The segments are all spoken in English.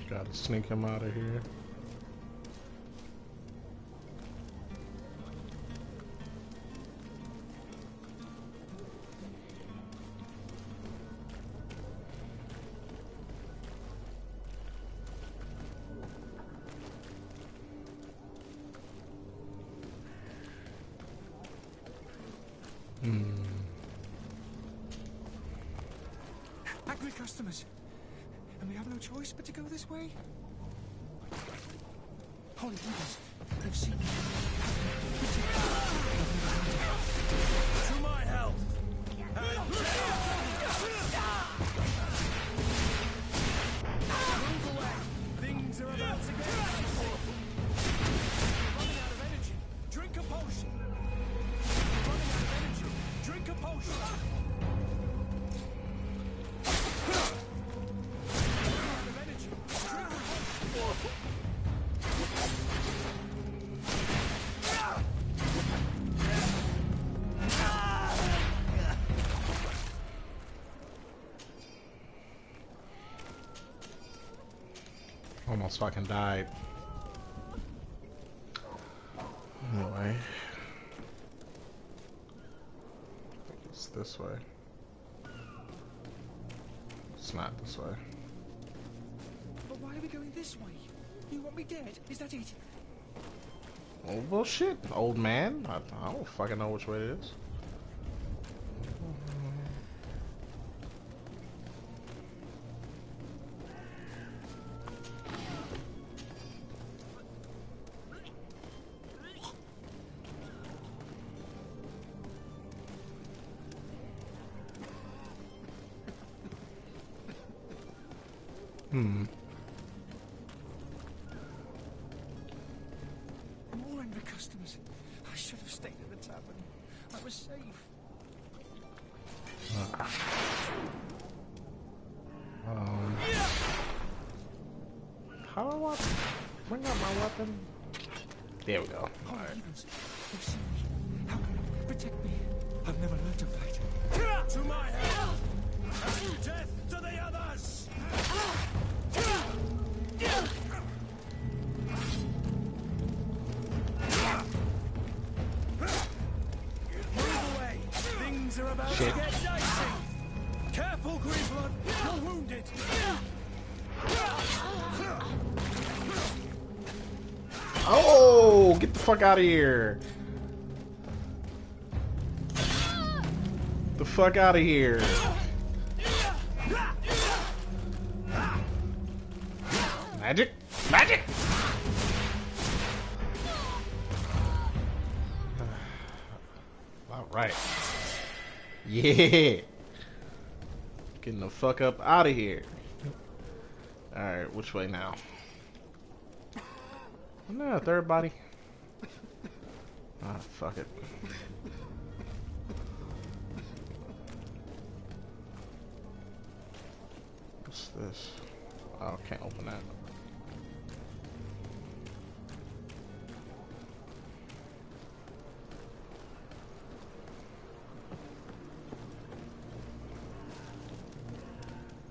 Gotta sneak him out of here. Angry customers, and we have no choice but to go this way. Holy leaders, they've seen me. To my health. Move away. Things are about to get running out of energy. Drink a potion. Running out of energy. Drink a potion. Almost fucking died. Anyway. I think it's this way. It's not this way. But why are we going this way? You want me dead? Is that it? Oh, bullshit, old man. I don't fucking know which way it is. More angry customers. I should have stayed at the tavern. I was safe. How do I bring out my weapon? There we go. All right. They've seen me. How can you protect me? I've never learned to fight. To my help! Death to the others! Move away! Things are about to get dicey! Careful, GreedFall! You're wounded! Oh, get the fuck out of here! The fuck out of here! Magic! Magic! Alright. Yeah! Getting the fuck up out of here. Alright, which way now? No, third body. Ah, fuck it. What's this? Oh, can't open that.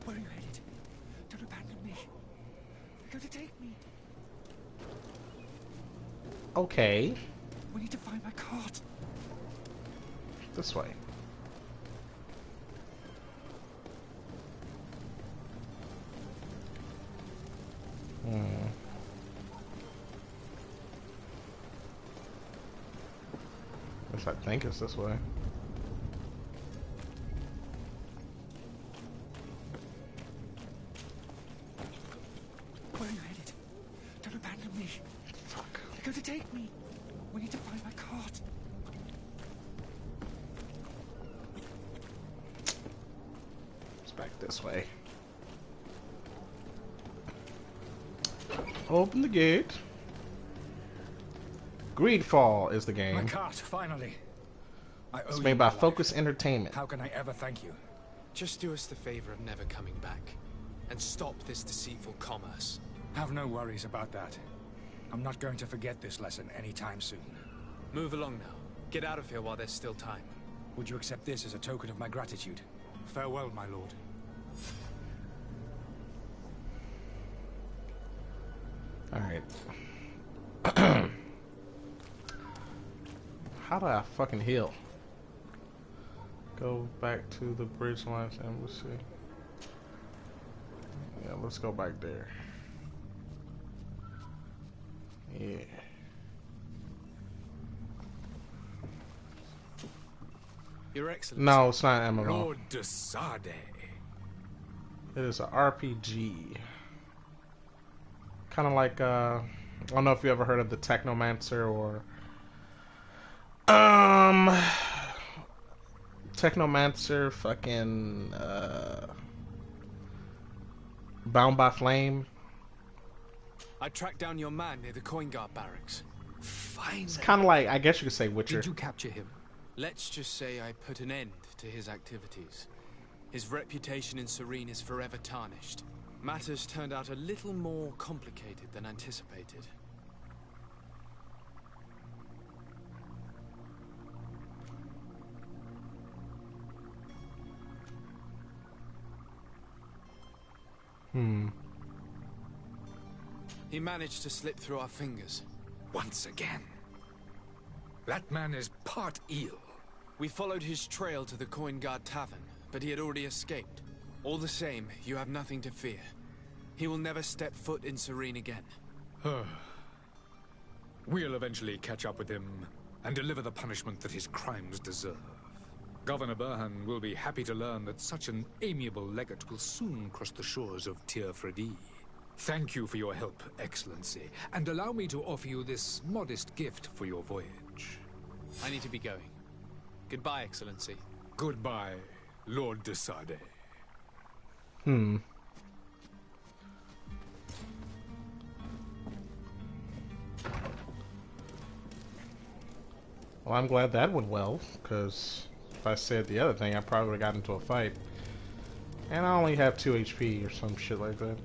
Where are you headed? Don't abandon me. You're going to take me. Okay. We need to find my cart. This way. Guess I think it's this way. Where are you headed? Don't abandon me. Fuck. They're going to take me. We need to find my cart. It's back this way. Open the gate. GreedFall is the game. My cart, finally. It's made by Focus Entertainment. How can I ever thank you? Just do us the favor of never coming back. And stop this deceitful commerce. Have no worries about that. I'm not going to forget this lesson anytime soon. Move along now. Get out of here while there's still time. Would you accept this as a token of my gratitude? Farewell, my lord. Alright. How do I fucking heal? Go back to the Bridge Alliance Embassy. Yeah, let's go back there. Yeah. Your Excellency. No, it's not an MMO. Lord de Sade. It is an RPG. Kind of like, I don't know if you ever heard of the Technomancer or... Technomancer, fucking, Bound by Flame. I tracked down your man near the Coin Guard barracks. Finally. It's kind of like, I guess you could say Witcher. Did you capture him? Let's just say I put an end to his activities. His reputation in Serene is forever tarnished. Matters turned out a little more complicated than anticipated. He managed to slip through our fingers. Once again. That man is part eel. We followed his trail to the Coin Guard Tavern, but he had already escaped. All the same, you have nothing to fear. He will never step foot in Serene again. We'll eventually catch up with him and deliver the punishment that his crimes deserve. Governor Burhan will be happy to learn that such an amiable legate will soon cross the shores of Tir Fredi. Thank you for your help, Excellency, and allow me to offer you this modest gift for your voyage. I need to be going. Goodbye, Excellency. Goodbye, Lord de Sade. Well, I'm glad that went well, because if I said the other thing, I probably would have got into a fight. And I only have 2 HP or some shit like that.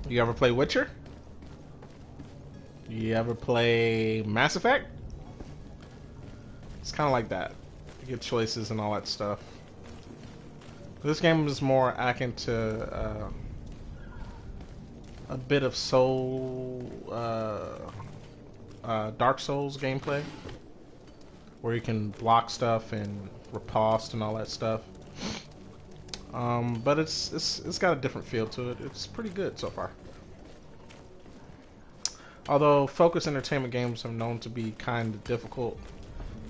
You ever play Witcher? You ever play Mass Effect? It's kind of like that. You get choices and all that stuff. This game is more akin to a bit of Dark Souls gameplay, where you can block stuff and riposte and all that stuff. But it's got a different feel to it. It's pretty good so far. Although focus entertainment games are known to be kind of difficult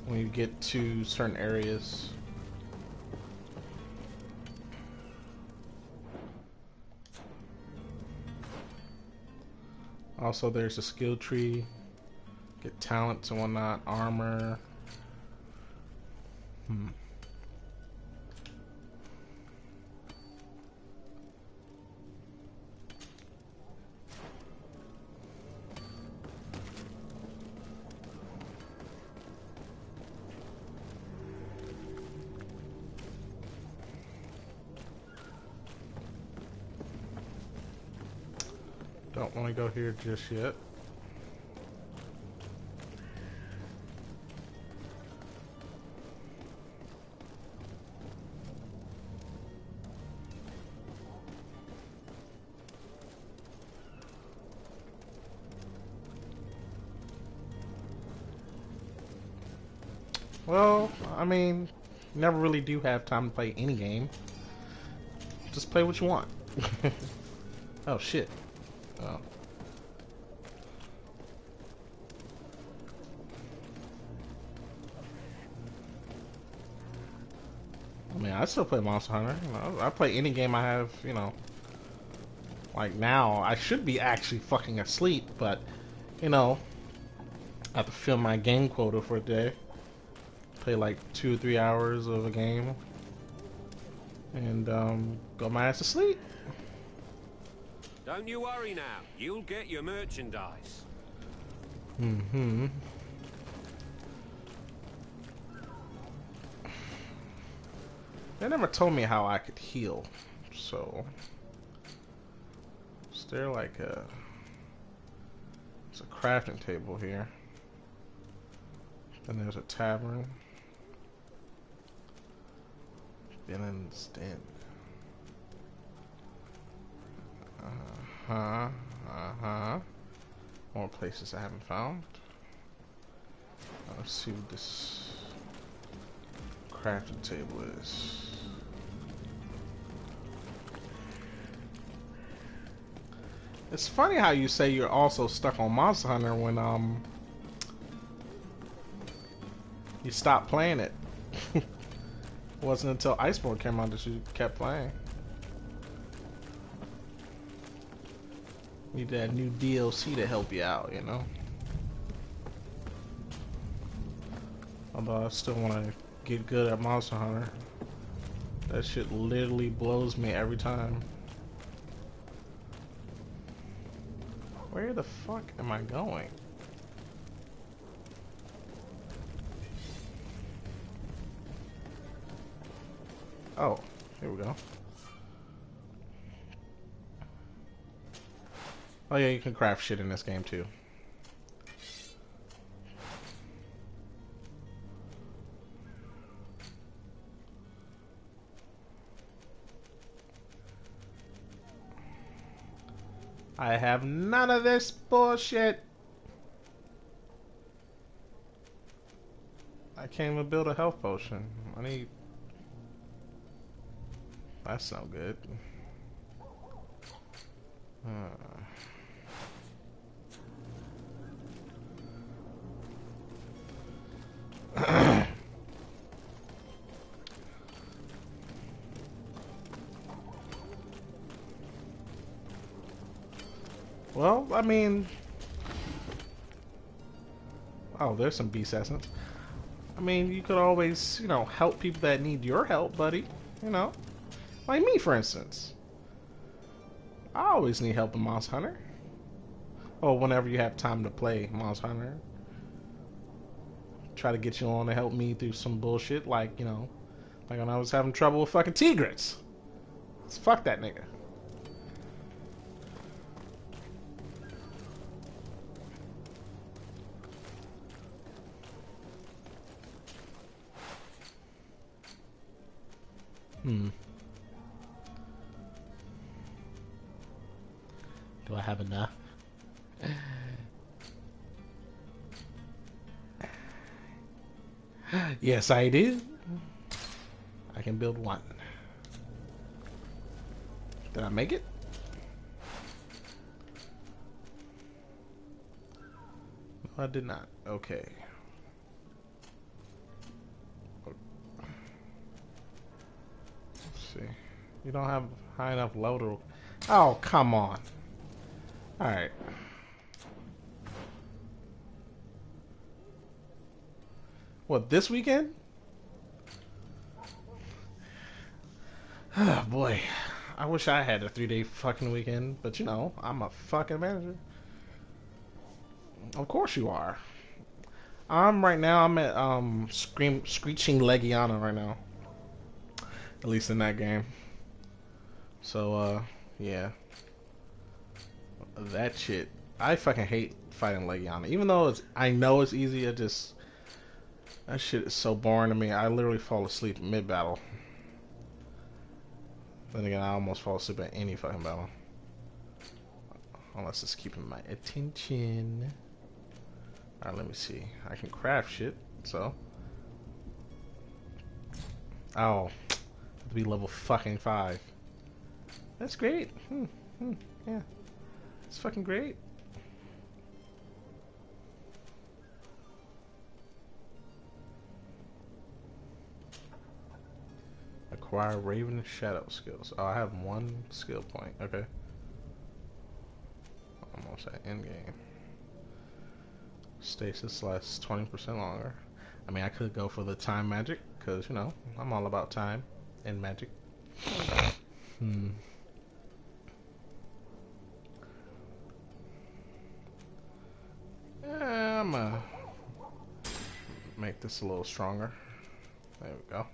when you get to certain areas. Also, there's a skill tree. Get talents and whatnot, armor. Don't want to go here just yet. Well, I mean, you never really do have time to play any game. Just play what you want. Oh shit. Oh. I mean, I still play Monster Hunter. You know, I play any game I have, you know. Like now, I should be actually fucking asleep, but, you know, I have to fill my game quota for a day. play like 2 or 3 hours of a game, and go my ass to sleep. Don't you worry now. You'll get your merchandise. Mm-hmm. They never told me how I could heal, so is there like a... There's a crafting table here. Then there's a tavern. Villain's Den. More places I haven't found. Let's see what this crafting table is. It's funny how you say you're also stuck on Monster Hunter when you stopped playing it. It wasn't until Iceborne came out that you kept playing. Need that new DLC to help you out, you know? Although I still want to get good at Monster Hunter. That shit literally blows me every time. Where the fuck am I going? Oh, here we go. Oh yeah, you can craft shit in this game too. I have none of this bullshit. I can't even build a health potion. I need... That's no good. Well, I mean... Oh, there's some beast essence. I mean, you could always, you know, help people that need your help, buddy. You know? Like me, for instance. I always need help in Monster Hunter. Or whenever you have time to play Monster Hunter. Try to get you on to help me through some bullshit, like, you know, like when I was having trouble with fucking Tigris. Fuck that nigga. Do I have enough? Yes, I do. I can build one. Did I make it? No, I did not. Okay. Let's see. You don't have high enough level. Oh, come on. Alright. What, this weekend? Oh boy. I wish I had a 3-day fucking weekend, but you know, I'm a fucking manager. Of course you are. Right now I'm at Screeching Legiana right now. At least in that game. So yeah. That shit. I fucking hate fighting Legiana. Even though I know it's easy, that shit is so boring to me. I literally fall asleep mid-battle. Then again, I almost fall asleep at any fucking battle. Unless it's keeping my attention. Alright, let me see. I can craft shit, so. Oh. Have to be level fucking 5. That's great. Yeah. It's fucking great. Acquire Raven Shadow skills. Oh, I have 1 skill point. Okay. Almost at end game. Stasis lasts 20% longer. I mean, I could go for the time magic, because, you know, I'm all about time and magic. I'm gonna make this a little stronger. There we go.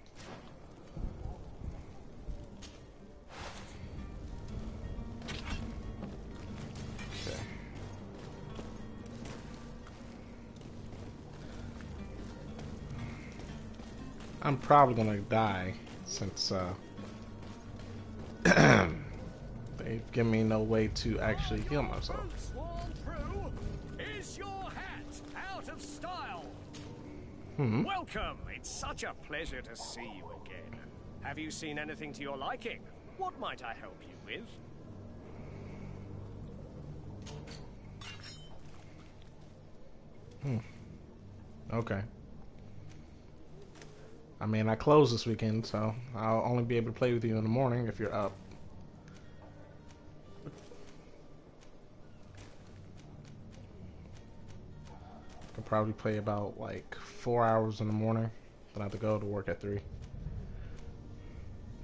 Okay. I'm probably gonna die since they've given me no way to actually heal myself. Is your hat out of style? Welcome. It's such a pleasure to see you again. Have you seen anything to your liking? What might I help you with? Okay. I mean, I close this weekend, so I'll only be able to play with you in the morning if you're up. Could probably play about like 4 hours in the morning. Then I have to go to work at 3.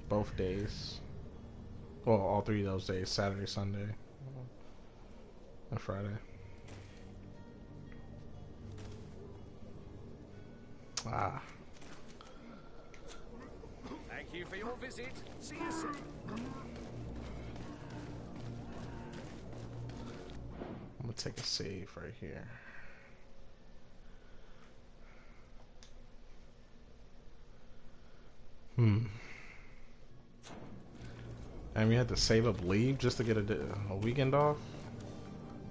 Both days. Well, all 3 of those days: Saturday, Sunday, and Friday. Ah. Thank you for your visit. See you soon. I'm gonna take a save right here. And we had to save up leave just to get a weekend off?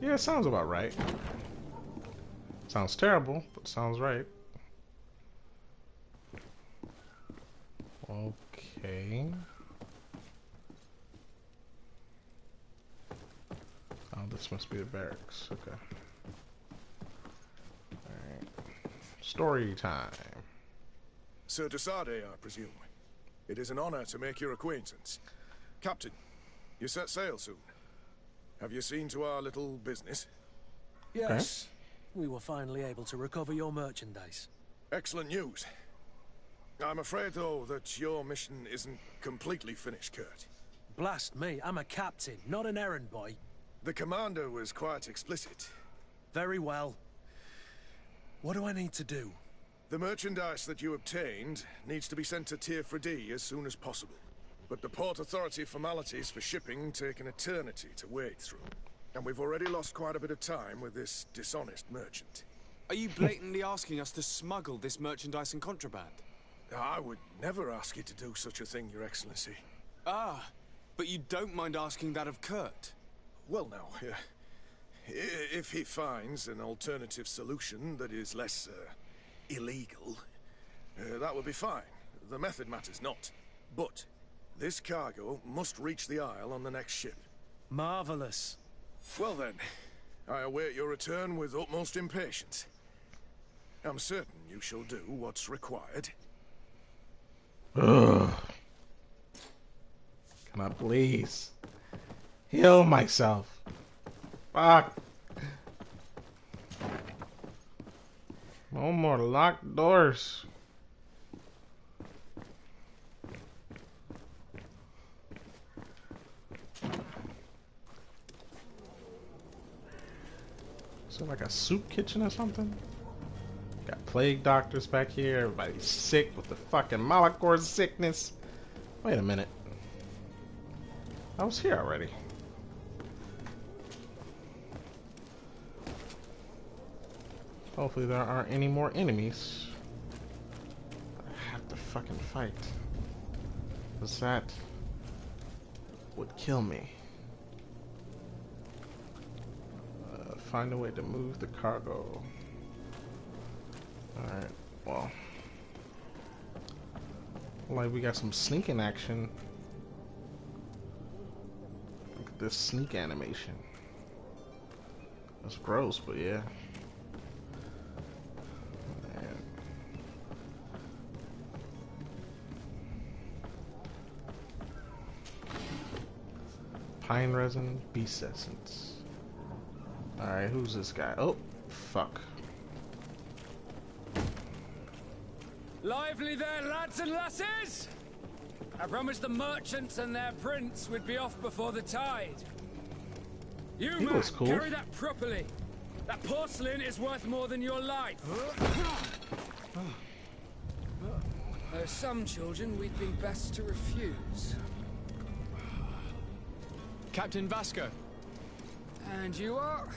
Yeah, it sounds about right. Sounds terrible, but sounds right. Okay. Oh, this must be the barracks. Okay. Alright. Story time. Sir Desade, I presume. It is an honor to make your acquaintance. Captain, you set sail soon. Have you seen to our little business? Yes. We were finally able to recover your merchandise. Excellent news. I'm afraid, though, that your mission isn't completely finished, Kurt. Blast me, I'm a captain, not an errand boy. The commander was quite explicit. Very well. What do I need to do? The merchandise that you obtained needs to be sent to Tier 4D as soon as possible. But the Port Authority formalities for shipping take an eternity to wade through. And we've already lost quite a bit of time with this dishonest merchant. Are you blatantly asking us to smuggle this merchandise and contraband? I would never ask you to do such a thing, Your Excellency. Ah, but you don't mind asking that of Kurt? Well, now, if he finds an alternative solution that is less illegal, that would be fine. The method matters not. But this cargo must reach the Isle on the next ship. Marvelous. Well then, I await your return with utmost impatience. I'm certain you shall do what's required. Ugh. Can I please heal myself? Fuck. No more locked doors. Is it like a soup kitchen or something? Got plague doctors back here. Everybody's sick with the fucking Malachor sickness. Wait a minute. I was here already. Hopefully there aren't any more enemies I have to fucking fight. Because that would kill me. Find a way to move the cargo. Alright, well. Like we got some sneaking action. Look at this sneak animation. That's gross, but yeah. Man. Pine resin, beast essence. Alright, who's this guy? Oh, fuck. Lively there, lads and lasses! I promised the merchants and their prince would be off before the tide. You, He man, was cool. carry that properly. That porcelain is worth more than your life. There are some children we'd be best to refuse. Captain Vasco. And you are?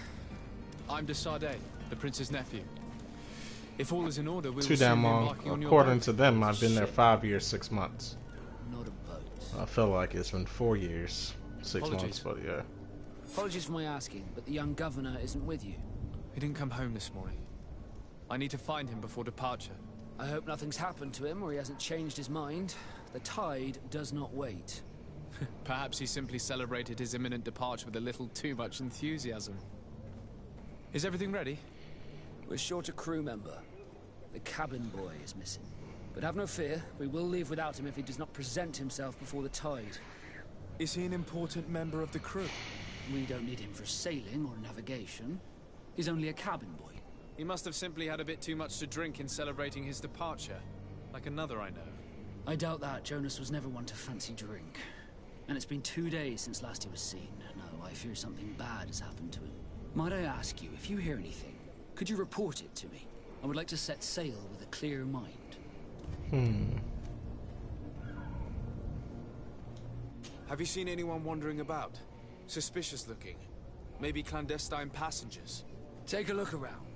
I'm de Sardet, the prince's nephew. If all is in order, we'll Too soon damn be long. embarking on your According boat. to them, I've been there 5 years, 6 months. Not a boat. I feel like it's been 4 years, 6 months, Apologies. but yeah. Apologies for my asking, but the young governor isn't with you. He didn't come home this morning. I need to find him before departure. I hope nothing's happened to him or he hasn't changed his mind. The tide does not wait. Perhaps he simply celebrated his imminent departure with a little too much enthusiasm. Is everything ready? We're short a crew member. The cabin boy is missing. But have no fear, we will leave without him if he does not present himself before the tide. Is he an important member of the crew? We don't need him for sailing or navigation. He's only a cabin boy. He must have simply had a bit too much to drink in celebrating his departure. Like another I know. I doubt that. Jonas was never one to fancy drink. And it's been 2 days since last he was seen. No, I fear something bad has happened to him. Might I ask you, if you hear anything, could you report it to me? I would like to set sail with a clear mind. Have you seen anyone wandering about? Suspicious looking. Maybe clandestine passengers. Take a look around.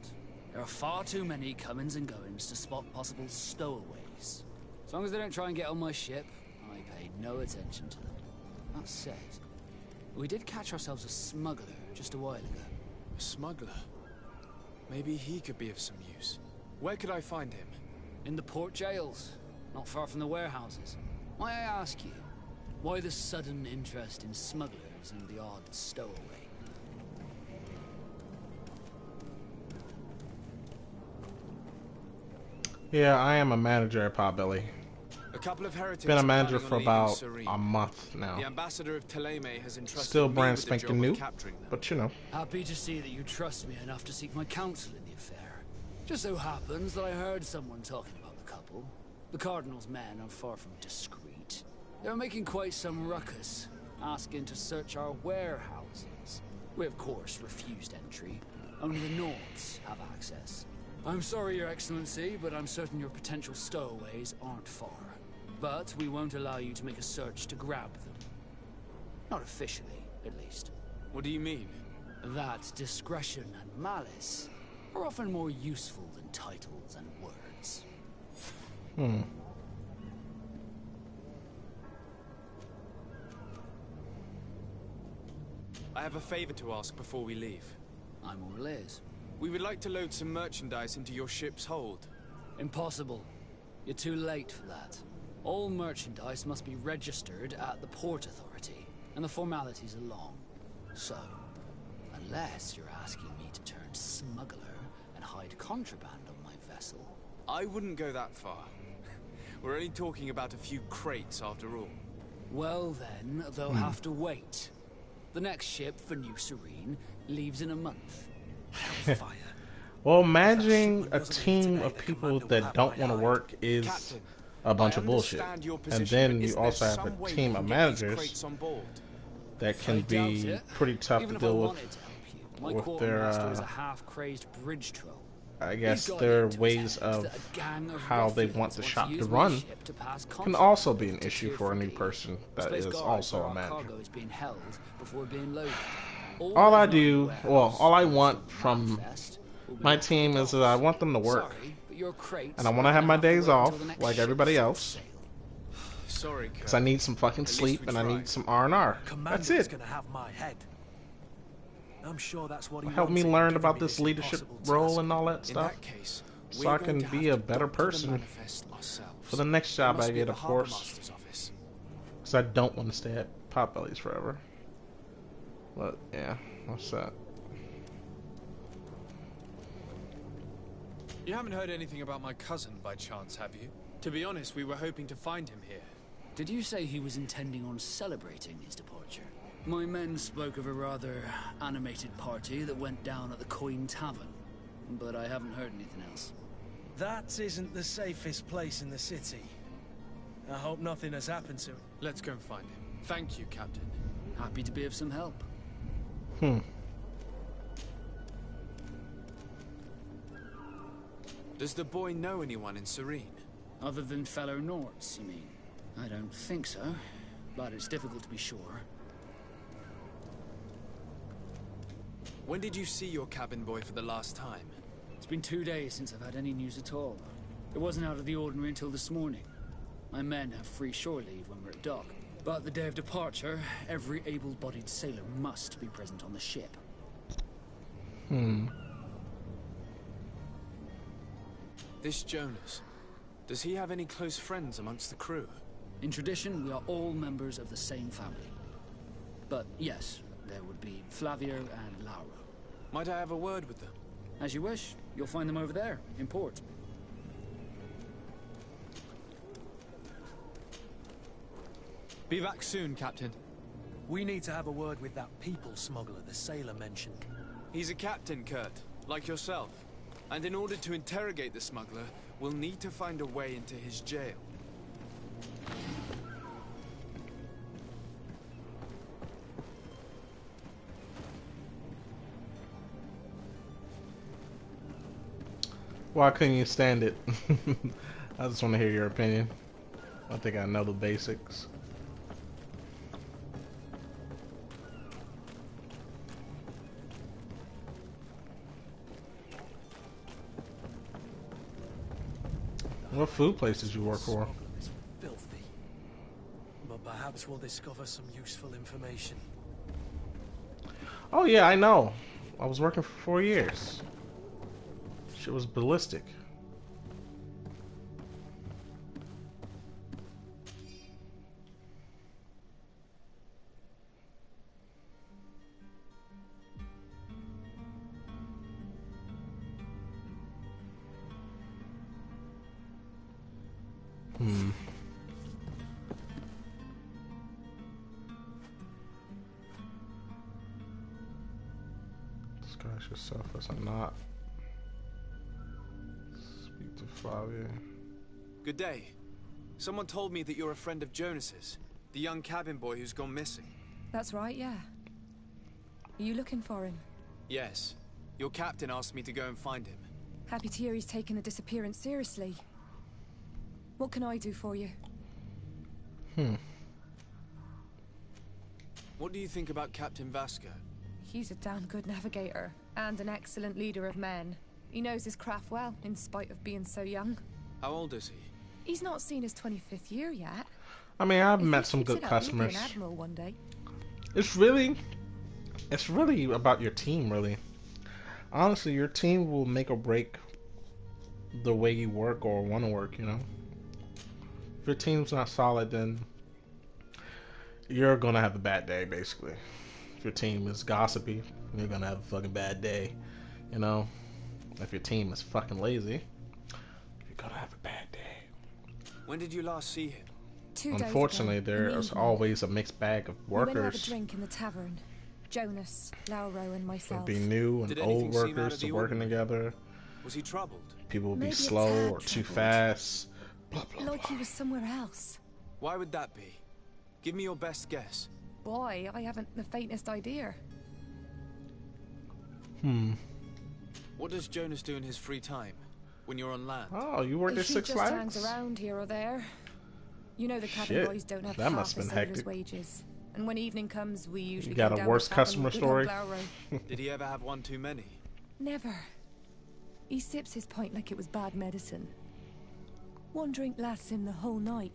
There are far too many comings and goings to spot possible stowaways. As long as they don't try and get on my ship, I pay no attention to them. That said, we did catch ourselves a smuggler just a while ago. A smuggler? Maybe he could be of some use. Where could I find him? In the port jails, not far from the warehouses. May I ask you, why the sudden interest in smugglers and the odd stowaway? Yeah, I am a manager at Potbelly. A couple of heretics Been a are manager planning for on leaving about Serene. a month now. The ambassador of Teleme has entrusted Still me brand with the job spanking of new, capturing them. but you know. Happy to see that you trust me enough to seek my counsel in the affair. Just so happens that I heard someone talking about the couple. The Cardinal's men are far from discreet. They're making quite some ruckus, asking to search our warehouses. We of course refused entry. Only the Nords have access. I'm sorry, Your Excellency, but I'm certain your potential stowaways aren't far. But we won't allow you to make a search to grab them. Not officially, at least. What do you mean? That discretion and malice are often more useful than titles and words. I have a favor to ask before we leave. I'm all ears. We would like to load some merchandise into your ship's hold. Impossible. You're too late for that. All merchandise must be registered at the Port Authority, and the formalities are long. So, unless you're asking me to turn smuggler and hide contraband on my vessel... I wouldn't go that far. We're only talking about a few crates after all. Well then, they'll have to wait. The next ship for New Serene leaves in a month. Hellfire. Well, managing a team of people that don't want to work is Captain, a bunch I of bullshit. understand your And position, then but you isn't there also have some a way team we of can get these managers crates on board? that can I doubt be it. pretty tough Even to if I deal wanted with. to help you, my with quartermaster their, is a half-crazed bridge troll. I guess He's got their it into his ways head of that a gang of how they ruffians want the want shop to use my run ship to pass can contraband also be an to issue Tier for a new 3. person that Space is guards also where a our manager. cargo is being held before being loaded. All I the do, well, all I want warehouse from manifest will be my at the team is that I want them to work. Sorry, but your crates And I want to are have my gonna to days wait off until the next like ship everybody sets else. sail. Sorry, Because I need some fucking least sleep we and I tried. need some R&R. Commander That's is it. gonna have my head. I'm sure that's what he Help me wanted, learn giving about me this leadership impossible role task. and all that In stuff. that case, So I can be a better person for the next job I get, of course. Because I don't want to stay at Potbelly's forever. But, yeah, what's that? You haven't heard anything about my cousin by chance, have you? To be honest, we were hoping to find him here. Did you say he was intending on celebrating his departure? My men spoke of a rather animated party that went down at the Coin Tavern, but I haven't heard anything else. That isn't the safest place in the city. I hope nothing has happened to it. Let's go and find him. Thank you, Captain. Happy to be of some help. Does the boy know anyone in Serene? Other than fellow Nords, you mean? I don't think so, but it's difficult to be sure. When did you see your cabin boy for the last time? It's been 2 days since I've had any news at all. It wasn't out of the ordinary until this morning. My men have free shore leave when we're at dock. But the day of departure, every able-bodied sailor must be present on the ship. This Jonas, does he have any close friends amongst the crew? In tradition, we are all members of the same family. But yes, there would be Flavio and Laura. Might I have a word with them? As you wish. You'll find them over there, in port. Be back soon, Captain. We need to have a word with that people smuggler the sailor mentioned. He's a captain, Kurt, like yourself. And in order to interrogate the smuggler, we'll need to find a way into his jail. Why couldn't you stand it? I just want to hear your opinion. I think I know the basics. What food place did you work for? Is filthy. But perhaps we'll discover some useful information. Oh yeah, I know. I was working for 4 years. Shit was ballistic. Disguise yourself as a knot. Speak to Flavia. Good day. Someone told me that you're a friend of Jonas's, the young cabin boy who's gone missing. That's right, yeah. Are you looking for him? Yes. Your captain asked me to go and find him. Happy to hear he's taken the disappearance seriously. What can I do for you? What do you think about Captain Vasco? He's a damn good navigator, and an excellent leader of men. He knows his craft well, in spite of being so young. How old is he? He's not seen his 25th year yet. I mean, I've If met he some keeps good it up, he'll be customers. an admiral one day. It's really about your team, really. Honestly, your team will make or break the way you work or want to work, you know? If your team's not solid, then you're gonna have a bad day, basically. If your team is gossipy, you're gonna have a fucking bad day, you know? If your team is fucking lazy, you're gonna have a bad day. When did you last see him? 2 days Unfortunately, ago, in the there's evening. always a mixed bag of We went to have a workers. drink in the tavern. Jonas, Lauro, and There'll myself. be new and Did old anything seem out workers of the to working ordinary? together. Was he troubled? People will be Maybe a slow tad or too troubled. fast. Blah, blah, Like he was somewhere else. Why would that be? Give me your best guess. Boy, I haven't the faintest idea. What does Jonas do in his free time? When you're on land? Oh, you worked at He Six just hangs Flags? around here or there. You know the cabin Shit, boys don't have that half must've a been sailor's hectic. wages. And when evening comes, we usually got go a down worse the tavern customer with good old story? Lauro. Did he ever have one too many? Never. He sips his pint like it was bad medicine. One drink lasts him the whole night.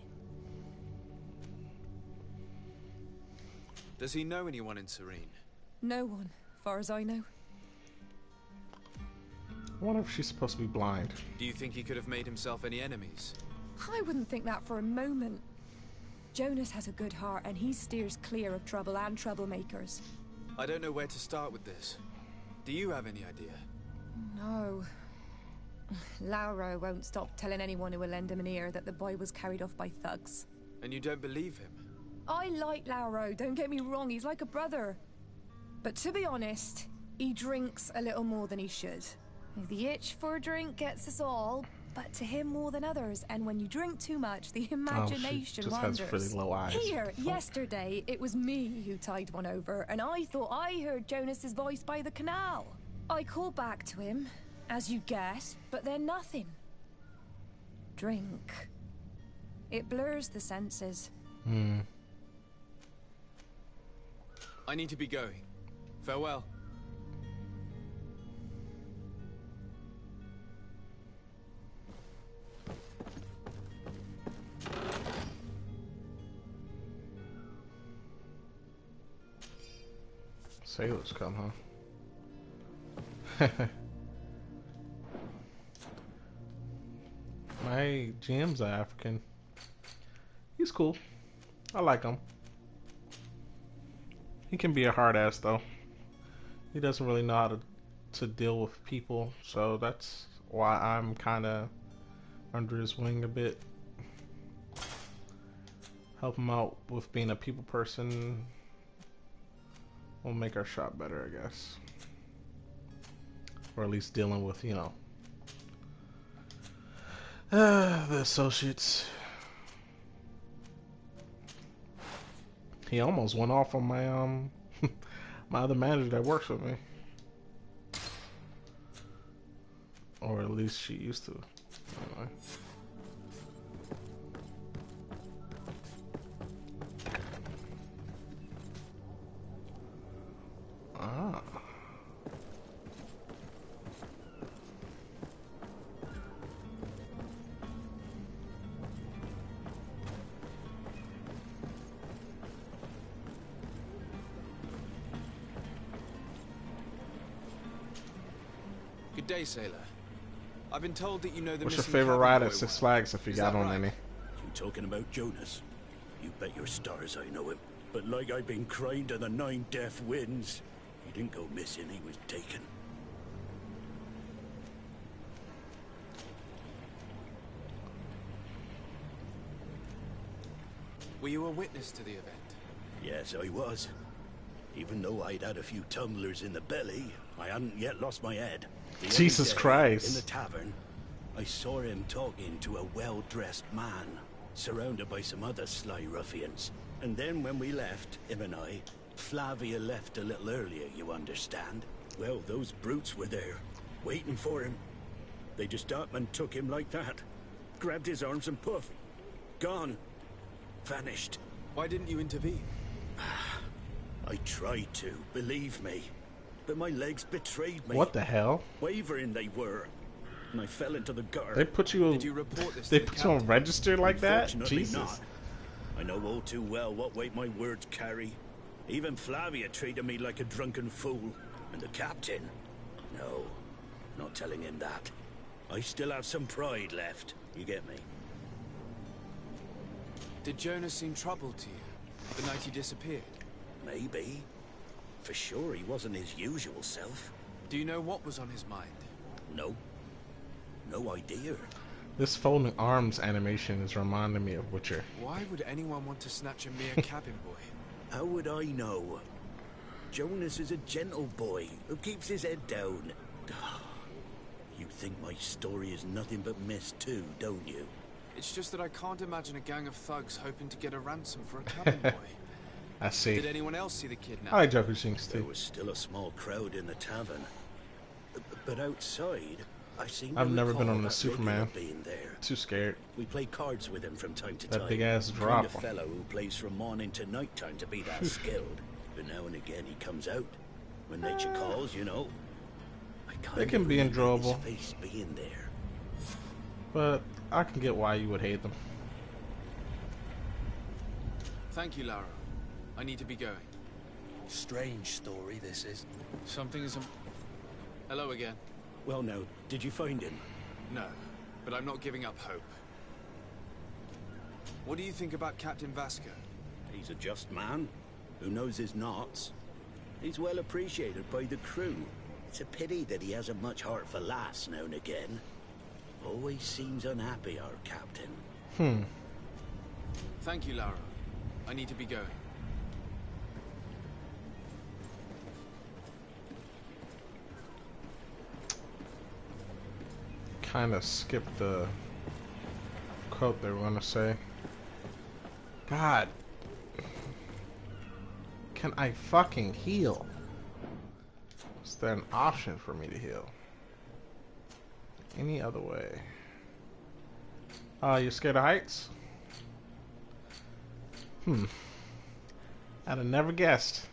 Does he know anyone in Serene? No one, far as I know. I wonder if she's supposed to be blind. Do you think he could have made himself any enemies? I wouldn't think that for a moment. Jonas has a good heart and he steers clear of trouble and troublemakers. I don't know where to start with this. Do you have any idea? No. Lauro won't stop telling anyone who will lend him an ear that the boy was carried off by thugs. And you don't believe him? I like Lauro, don't get me wrong, he's like a brother. But to be honest, he drinks a little more than he should. The itch for a drink gets us all, but to him more than others. And when you drink too much, the imagination just wanders. has really low eyes. Here, yesterday, it was me who tied one over, and I thought I heard Jonas's voice by the canal. I called back to him, as you guess, but then nothing. Drink. It blurs the senses. I need to be going. Farewell. Sailors come, huh? My GM's African. He's cool. I like him. He can be a hard ass though. He doesn't really know how to deal with people, so that's why I'm kind of under his wing a bit. Help him out with being a people person. We'll make our shop better, I guess. Or at least dealing with, you know, the associates. He almost went off on my my other manager that works with me. Or at least she used to. Anyway. Ah. Good day, sailor. I've been told that you know the What's your missing favorite cabin ride boy at Six well. Flags if you Is got that on right? any? You talking about Jonas? You bet your stars I know him. But like I've been crying to the 9 deaf winds, he didn't go missing, he was taken. Were you a witness to the event? Yes, I was. Even though I'd had a few tumblers in the belly, I hadn't yet lost my head. The other Jesus day, Christ. In the tavern, I saw him talking to a well-dressed man, surrounded by some other sly ruffians. And then when we left, him and I, Flavia left a little earlier, you understand? Well, those brutes were there, waiting for him. They just up and took him like that. Grabbed his arms and poof, gone. Vanished. Why didn't you intervene? I tried to, believe me. But my legs betrayed me. What the hell? Wavering they were. And I fell into the gutter. They put you. Did you report this They to the put you on captain? register like that? Unfortunately Jesus. not. I know all too well what weight my words carry. Even Flavia treated me like a drunken fool. And the captain? No, not telling him that. I still have some pride left. You get me? Did Jonas seem troubled to you the night he disappeared? Maybe. For sure he wasn't his usual self. Do you know what was on his mind? No. No idea. This folding arms animation is reminding me of Witcher. Why would anyone want to snatch a mere cabin boy? How would I know? Jonas is a gentle boy who keeps his head down. You think my story is nothing but mist too, don't you? It's just that I can't imagine a gang of thugs hoping to get a ransom for a cabin boy. I see. Did anyone else see the kidnapper? I like Joker Jinx There too. was still a small crowd in the tavern. But outside, I seem to I've never been recall on a that Superman. regular being there. Too scared. We play cards with him from time to That time. big ass Kind drop. of fellow who plays from morning to night time to be that skilled. But now and again he comes out. When nature calls, you know. I They kind can of be remember enjoyable. his face being there. But I can get why you would hate them. Thank you, Lara. I need to be going. Strange story, this is. Something isn't... Hello again. Well now, did you find him? No, but I'm not giving up hope. What do you think about Captain Vasco? He's a just man who knows his knots. He's well appreciated by the crew. It's a pity that he hasn't much heart for lass now and again. Always seems unhappy, our captain. Thank you, Lara. I need to be going. kind of skipped the quote they were gonna say. God, can I fucking heal? Is there an option for me to heal? Any other way? You're scared of heights? I'd have never guessed.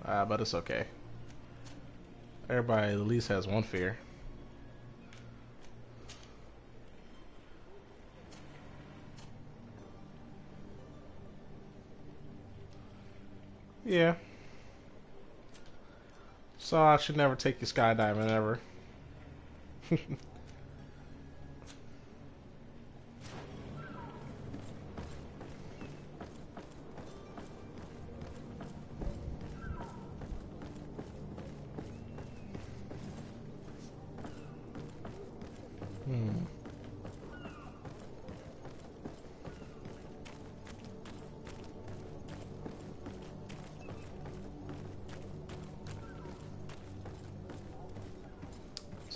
But it's okay. Everybody at least has one fear. Yeah. So I should never take you skydiving ever.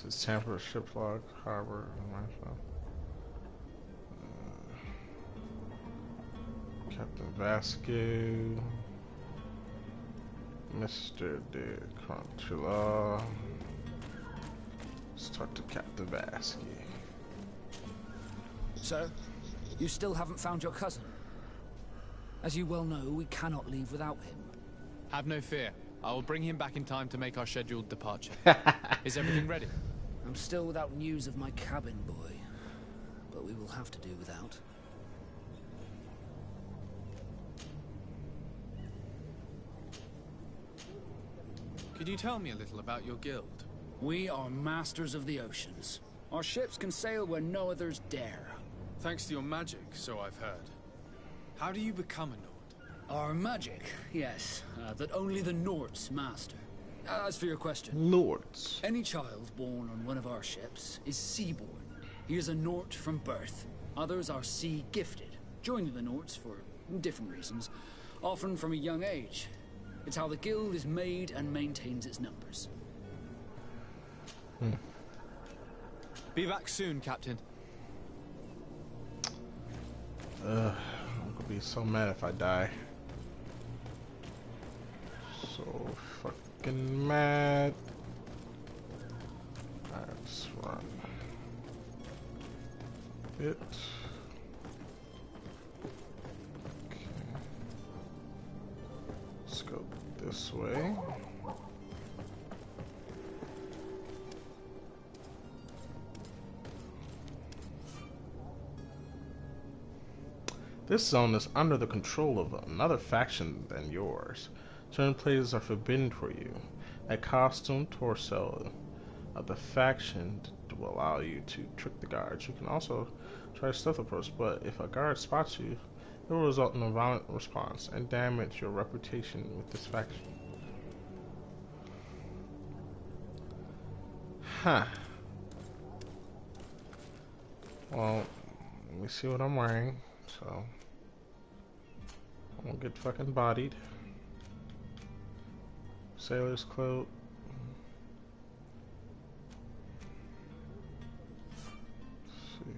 It's Tampa ship log, harbor, Captain Vasquez, Mr. De Contrula. Let's talk to Captain Vasquez. So, you still haven't found your cousin? As you well know, we cannot leave without him. Have no fear. I will bring him back in time to make our scheduled departure. Is everything ready? I'm still without news of my cabin boy, but we will have to do without. Could you tell me a little about your guild? We are masters of the oceans. Our ships can sail where no others dare. Thanks to your magic, so I've heard. How do you become a Nord? Our magic, yes, that only the Nords master. As for your question, Nords. Any child born on one of our ships is seaborn. He is a Nord from birth. Others are sea gifted, joining the Nords for different reasons, often from a young age. It's how the guild is made and maintains its numbers. Be back soon, Captain. I'm gonna be so mad if I die. So fucking mad. Alright, let's run. Okay. Let's go this way. This zone is under the control of another faction than yours. Certain places are forbidden for you. A costume torso of the faction will allow you to trick the guards. You can also try a stealth approach, but if a guard spots you, it will result in a violent response and damage your reputation with this faction. Huh. Well, let me see what I'm wearing, so I won't get fucking bodied. Sailor's cloak. Let's see.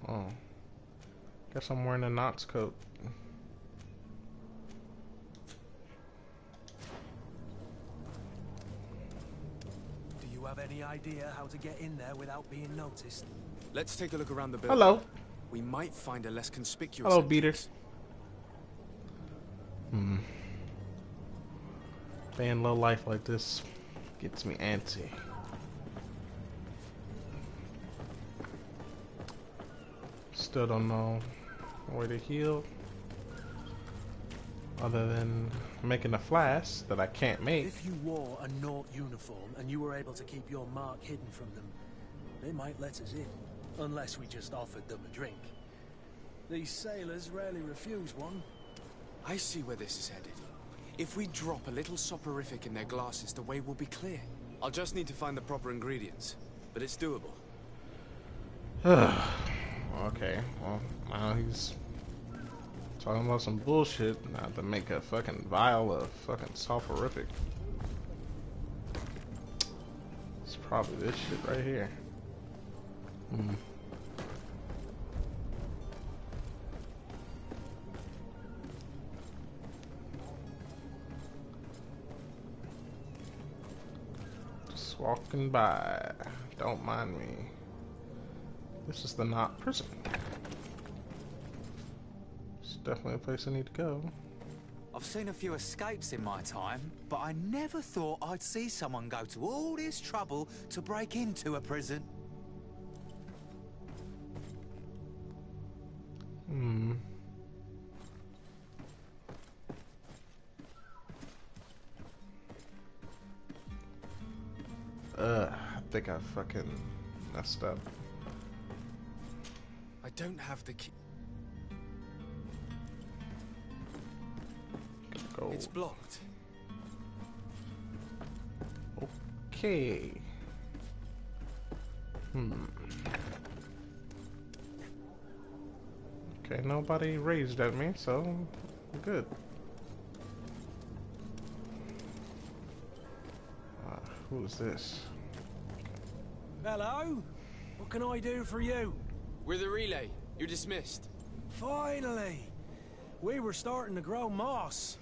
Oh. Guess I'm wearing a Knots coat. Have any idea how to get in there without being noticed? Let's take a look around the building. Hello. We might find a less conspicuous. Hello, beaters. Playing low life like this gets me antsy. Still don't know where to heal. Other than making a flask that I can't make. If you wore a Nort uniform and you were able to keep your mark hidden from them, they might let us in, unless we just offered them a drink. These sailors rarely refuse one. I see where this is headed. If we drop a little soporific in their glasses, the way will be clear. I'll just need to find the proper ingredients, but it's doable. Okay, well, now he's talking about some bullshit not to make a fucking vial of fucking sulfurific. It's probably this shit right here. Just walking by. Don't mind me. This is the Knot prison. It's definitely a place I need to go. I've seen a few escapes in my time, but I never thought I'd see someone go to all this trouble to break into a prison. I think I fucking messed up. I don't have the key. Go. It's blocked. Okay. Okay, nobody raised at me, so I'm good. Who's this? Hello? What can I do for you? We're the relay. You're dismissed. Finally! We were starting to grow moss.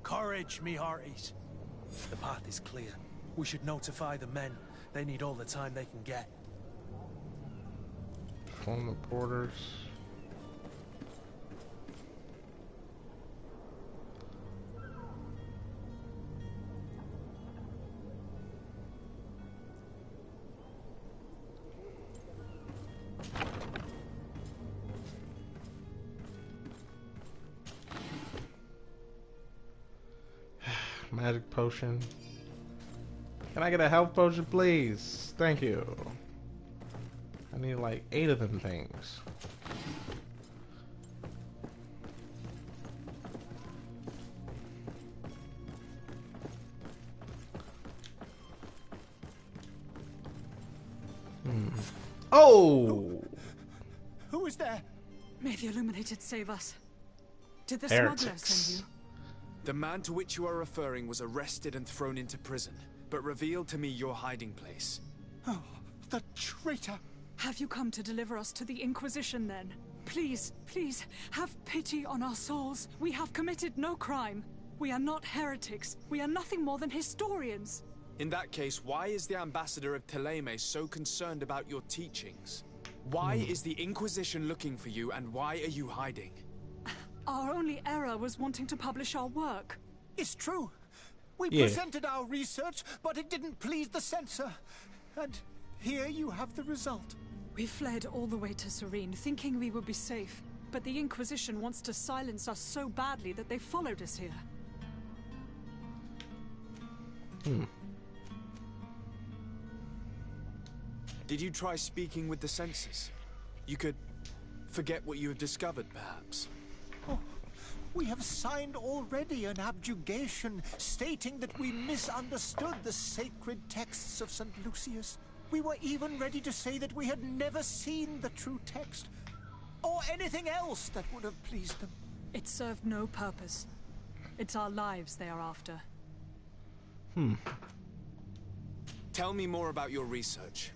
Courage, me hearties. The path is clear. We should notify the men. They need all the time they can get. Phone the porters. Magic potion. Can I get a health potion, please? Thank you. I need like 8 of them things. Oh! Who is there? May the Illuminated save us. Did the Heretics. smuggler send you? The man to which you are referring was arrested and thrown into prison, but revealed to me your hiding place. Oh, the traitor! Have you come to deliver us to the Inquisition then? Please, please, have pity on our souls. We have committed no crime. We are not heretics. We are nothing more than historians. In that case, why is the ambassador of Teleme so concerned about your teachings? Why is the Inquisition looking for you, and why are you hiding? Our only error was wanting to publish our work. It's true. We Yeah. presented our research, but it didn't please the censor. And here you have the result. We fled all the way to Serene, thinking we would be safe. But the Inquisition wants to silence us so badly that they followed us here. Did you try speaking with the censors? You could forget what you have discovered, perhaps. Oh, we have signed already an abjugation stating that we misunderstood the sacred texts of St. Lucius. We were even ready to say that we had never seen the true text, or anything else that would have pleased them. It served no purpose. It's our lives they are after. Tell me more about your research.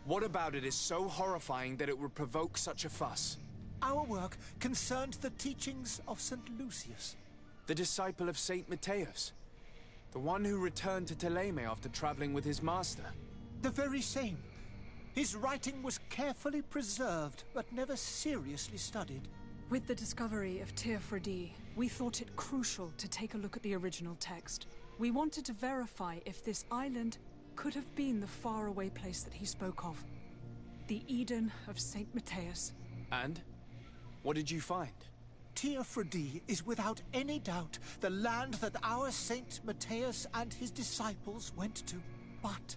What about it is so horrifying that it would provoke such a fuss? Our work concerned the teachings of St. Lucius. The disciple of Saint Matthias. The one who returned to Teleme after traveling with his master. The very same. His writing was carefully preserved, but never seriously studied. With the discovery of Teofredi, we thought it crucial to take a look at the original text. We wanted to verify if this island could have been the faraway place that he spoke of. The Eden of Saint Matthias. And? What did you find? Teofredi is without any doubt the land that our Saint Matthias and his disciples went to. But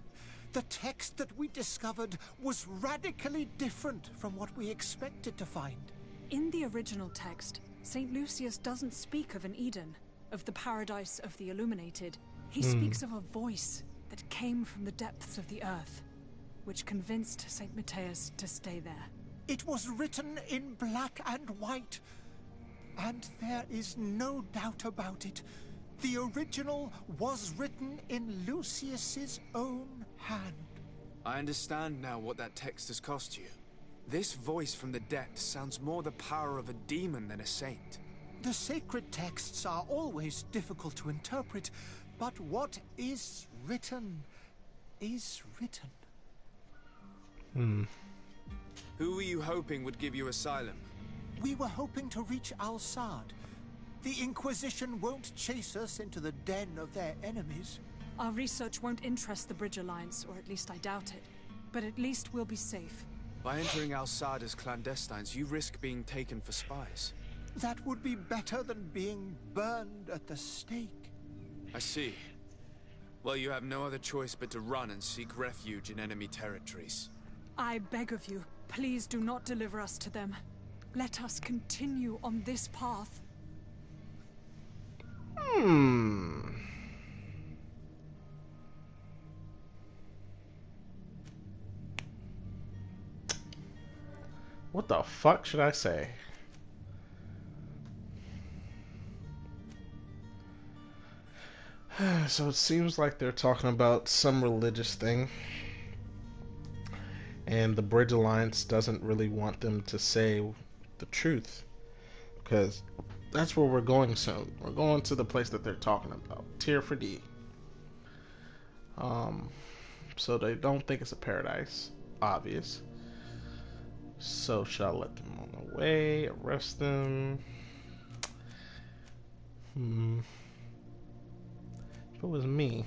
the text that we discovered was radically different from what we expected to find. In the original text, Saint Lucius doesn't speak of an Eden, of the paradise of the Illuminated. He speaks of a voice that came from the depths of the earth, which convinced Saint Matthias to stay there. It was written in black and white. And there is no doubt about it. The original was written in Lucius's own hand. I understand now what that text has cost you. This voice from the depths sounds more the power of a demon than a saint. The sacred texts are always difficult to interpret, but what is written is written. Who were you hoping would give you asylum? We were hoping to reach Al-Sad. The Inquisition won't chase us into the den of their enemies. Our research won't interest the Bridge Alliance, or at least I doubt it. But at least we'll be safe. By entering Al-Sad as clandestines, you risk being taken for spies. That would be better than being burned at the stake. I see. Well, you have no other choice but to run and seek refuge in enemy territories. I beg of you, please do not deliver us to them. Let us continue on this path. What the fuck should I say? So it seems like they're talking about some religious thing. And the Bridge Alliance doesn't really want them to say the truth. Because that's where we're going soon. We're going to the place that they're talking about. Tier for D. So they don't think it's a paradise. Obvious. So should I let them on the way? Arrest them? If it was me,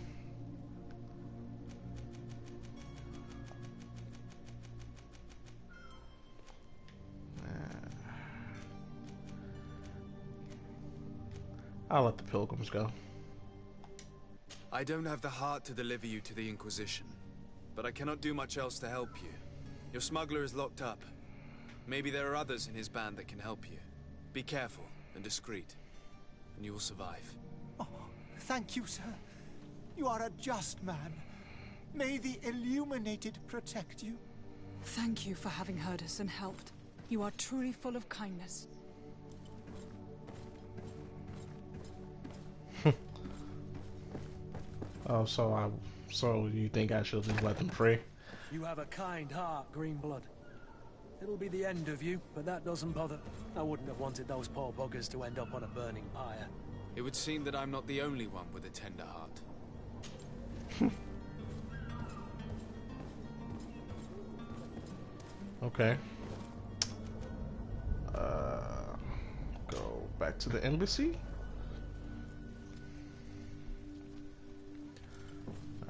I'll let the pilgrims go. I don't have the heart to deliver you to the Inquisition, but I cannot do much else to help you. Your smuggler is locked up. Maybe there are others in his band that can help you. Be careful and discreet, and you will survive. Oh, thank you, sir. You are a just man. May the Illuminated protect you. Thank you for having heard us and helped. You are truly full of kindness. Oh, so you think I should just let them free? You have a kind heart, Greenblood. It'll be the end of you, but that doesn't bother. I wouldn't have wanted those poor buggers to end up on a burning pyre. It would seem that I'm not the only one with a tender heart. Okay. Go back to the embassy.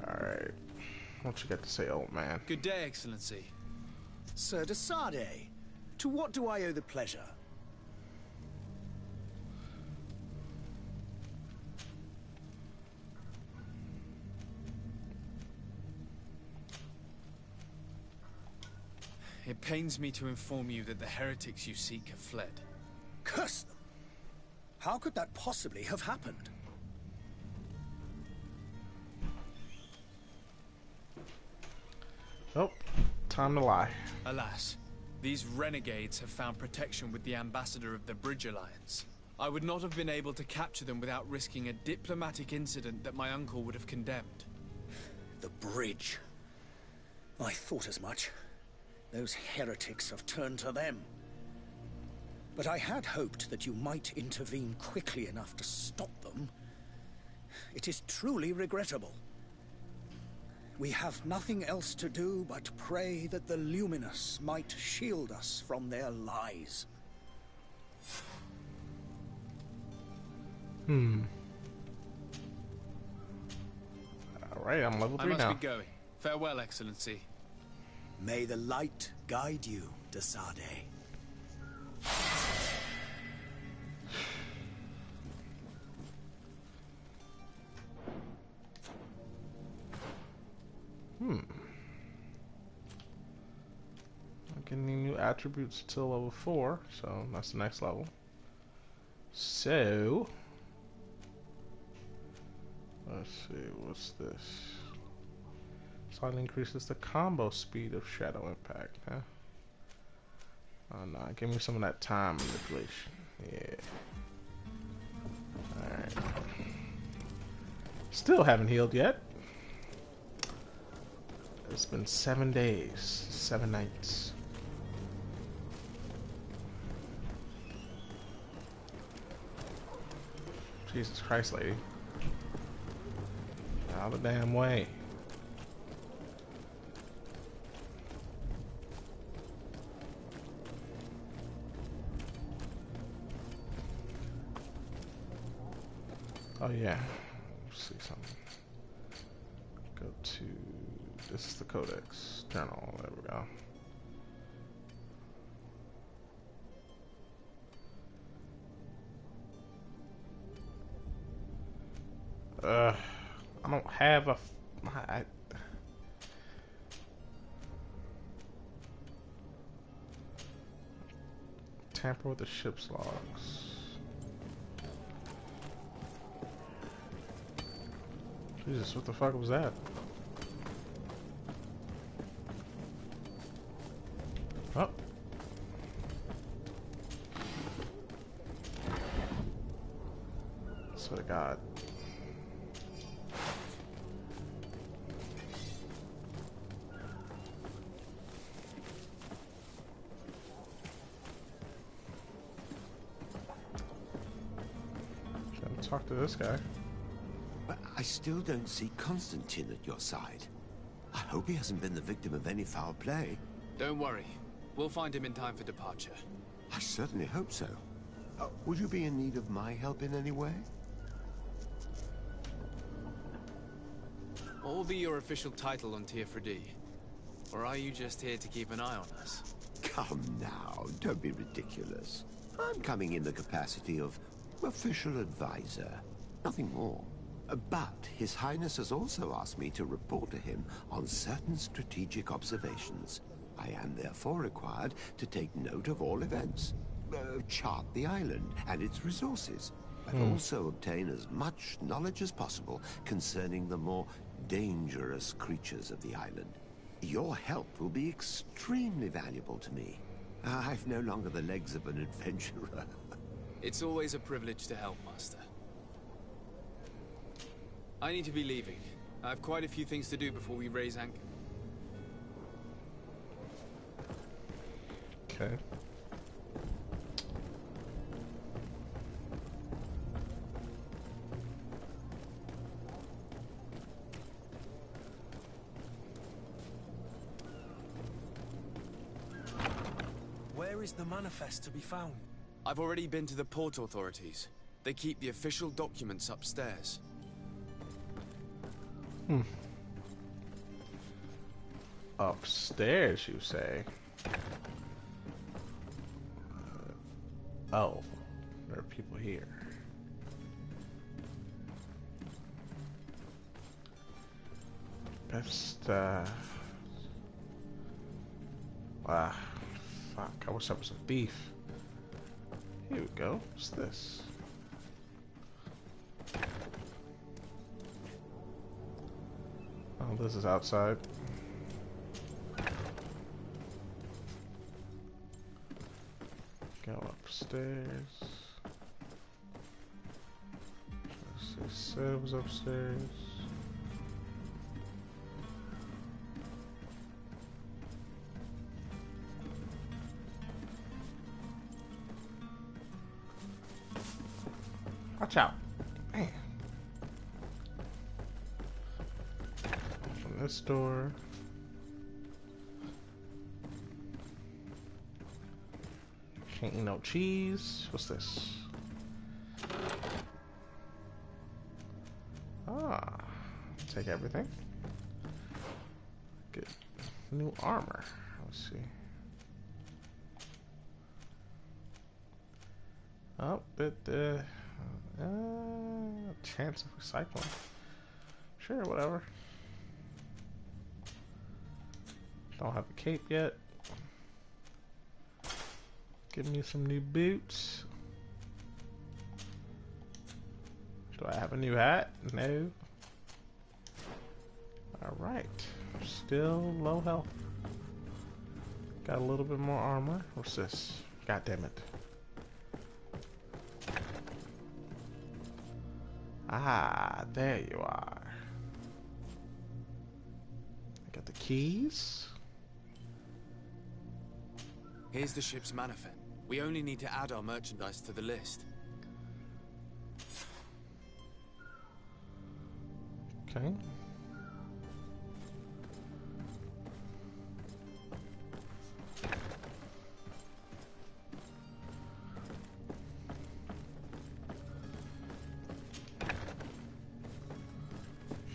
Alright. What you got to say, old man? Good day, Excellency. Sir de Sardet, to what do I owe the pleasure? It pains me to inform you that the heretics you seek have fled. Curse them! How could that possibly have happened? Oh, time to lie. Alas, these renegades have found protection with the ambassador of the Bridge Alliance. I would not have been able to capture them without risking a diplomatic incident that my uncle would have condemned. The bridge. I thought as much. Those heretics have turned to them. But I had hoped that you might intervene quickly enough to stop them. It is truly regrettable. We have nothing else to do but pray that the Luminous might shield us from their lies. Alright, I'm level 3 now. I must be going. Farewell, Excellency. May the light guide you, de Sardet. I'm getting any new attributes till level 4, so that's the next level. So let's see, what's this? Slightly increases the combo speed of Shadow Impact, huh? Oh no, give me some of that time manipulation. Yeah. Alright. Still haven't healed yet. It's been 7 days, 7 nights. Jesus Christ, lady. Out of the damn way. Oh yeah. Let's see something. Go to, this is the Codex Journal. There we go. I don't have a. Tamper with the ship's logs. Jesus, what the fuck was that? Oh. Swear to God. Talk to this guy. But I still don't see Constantine at your side. I hope he hasn't been the victim of any foul play. Don't worry. We'll find him in time for departure. I certainly hope so. Would you be in need of my help in any way? What will be your official title on Tier 4D? Or are you just here to keep an eye on us? Come now, don't be ridiculous. I'm coming in the capacity of official advisor, nothing more. But His Highness has also asked me to report to him on certain strategic observations. I am therefore required to take note of all events, chart the island and its resources, and also obtain as much knowledge as possible concerning the more dangerous creatures of the island. Your help will be extremely valuable to me. I've no longer the legs of an adventurer. It's always a privilege to help, Master. I need to be leaving. I have quite a few things to do before we raise anchor. Okay. Where is the manifest to be found? I've already been to the port authorities. They keep the official documents upstairs. Upstairs, you say? Oh, there are people here. Best, fuck, I wish that was some beef. Here we go. What's this? Oh, this is outside. Go upstairs. Let's see, said it was upstairs. Watch out. Man. From this door. Can't eat no cheese. What's this? Ah. Take everything. Get new armor. Let's see. Oh, chance of recycling. Sure, whatever. Don't have a cape yet. Give me some new boots. Do I have a new hat? No. Alright. Still low health. Got a little bit more armor. What's this? God damn it. Ah, there you are. Got the keys. Here's the ship's manifest. We only need to add our merchandise to the list. Okay.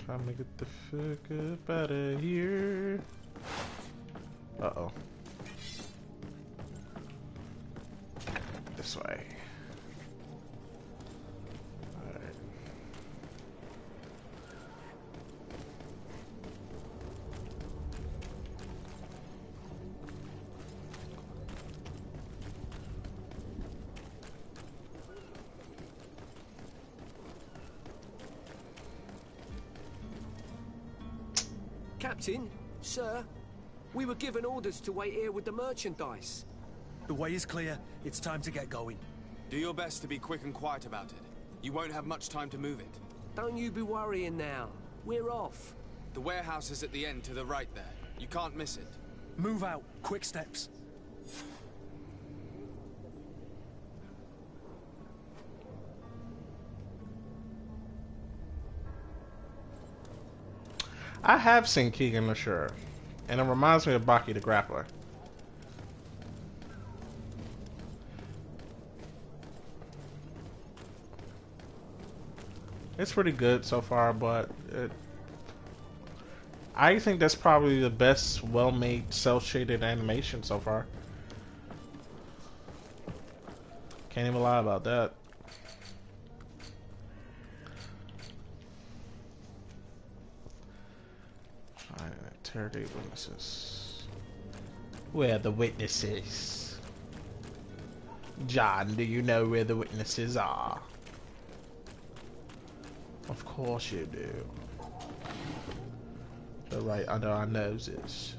Trying to get the fuck up out of here. Uh-oh. This way. Alright. Captain, sir, we were given orders to wait here with the merchandise. The way is clear. It's time to get going. Do your best to be quick and quiet about it. You won't have much time to move it. Don't you be worrying now. We're off. The warehouse is at the end to the right there. You can't miss it. Move out. Quick steps. I have seen Keegan LaSure, and it reminds me of Baki the Grappler. It's pretty good so far, but I think that's probably the best well-made, cel-shaded animation so far. Can't even lie about that. Fine, interrogate witnesses. Where are the witnesses? John, do you know where the witnesses are? Of course you do. They're right under our noses.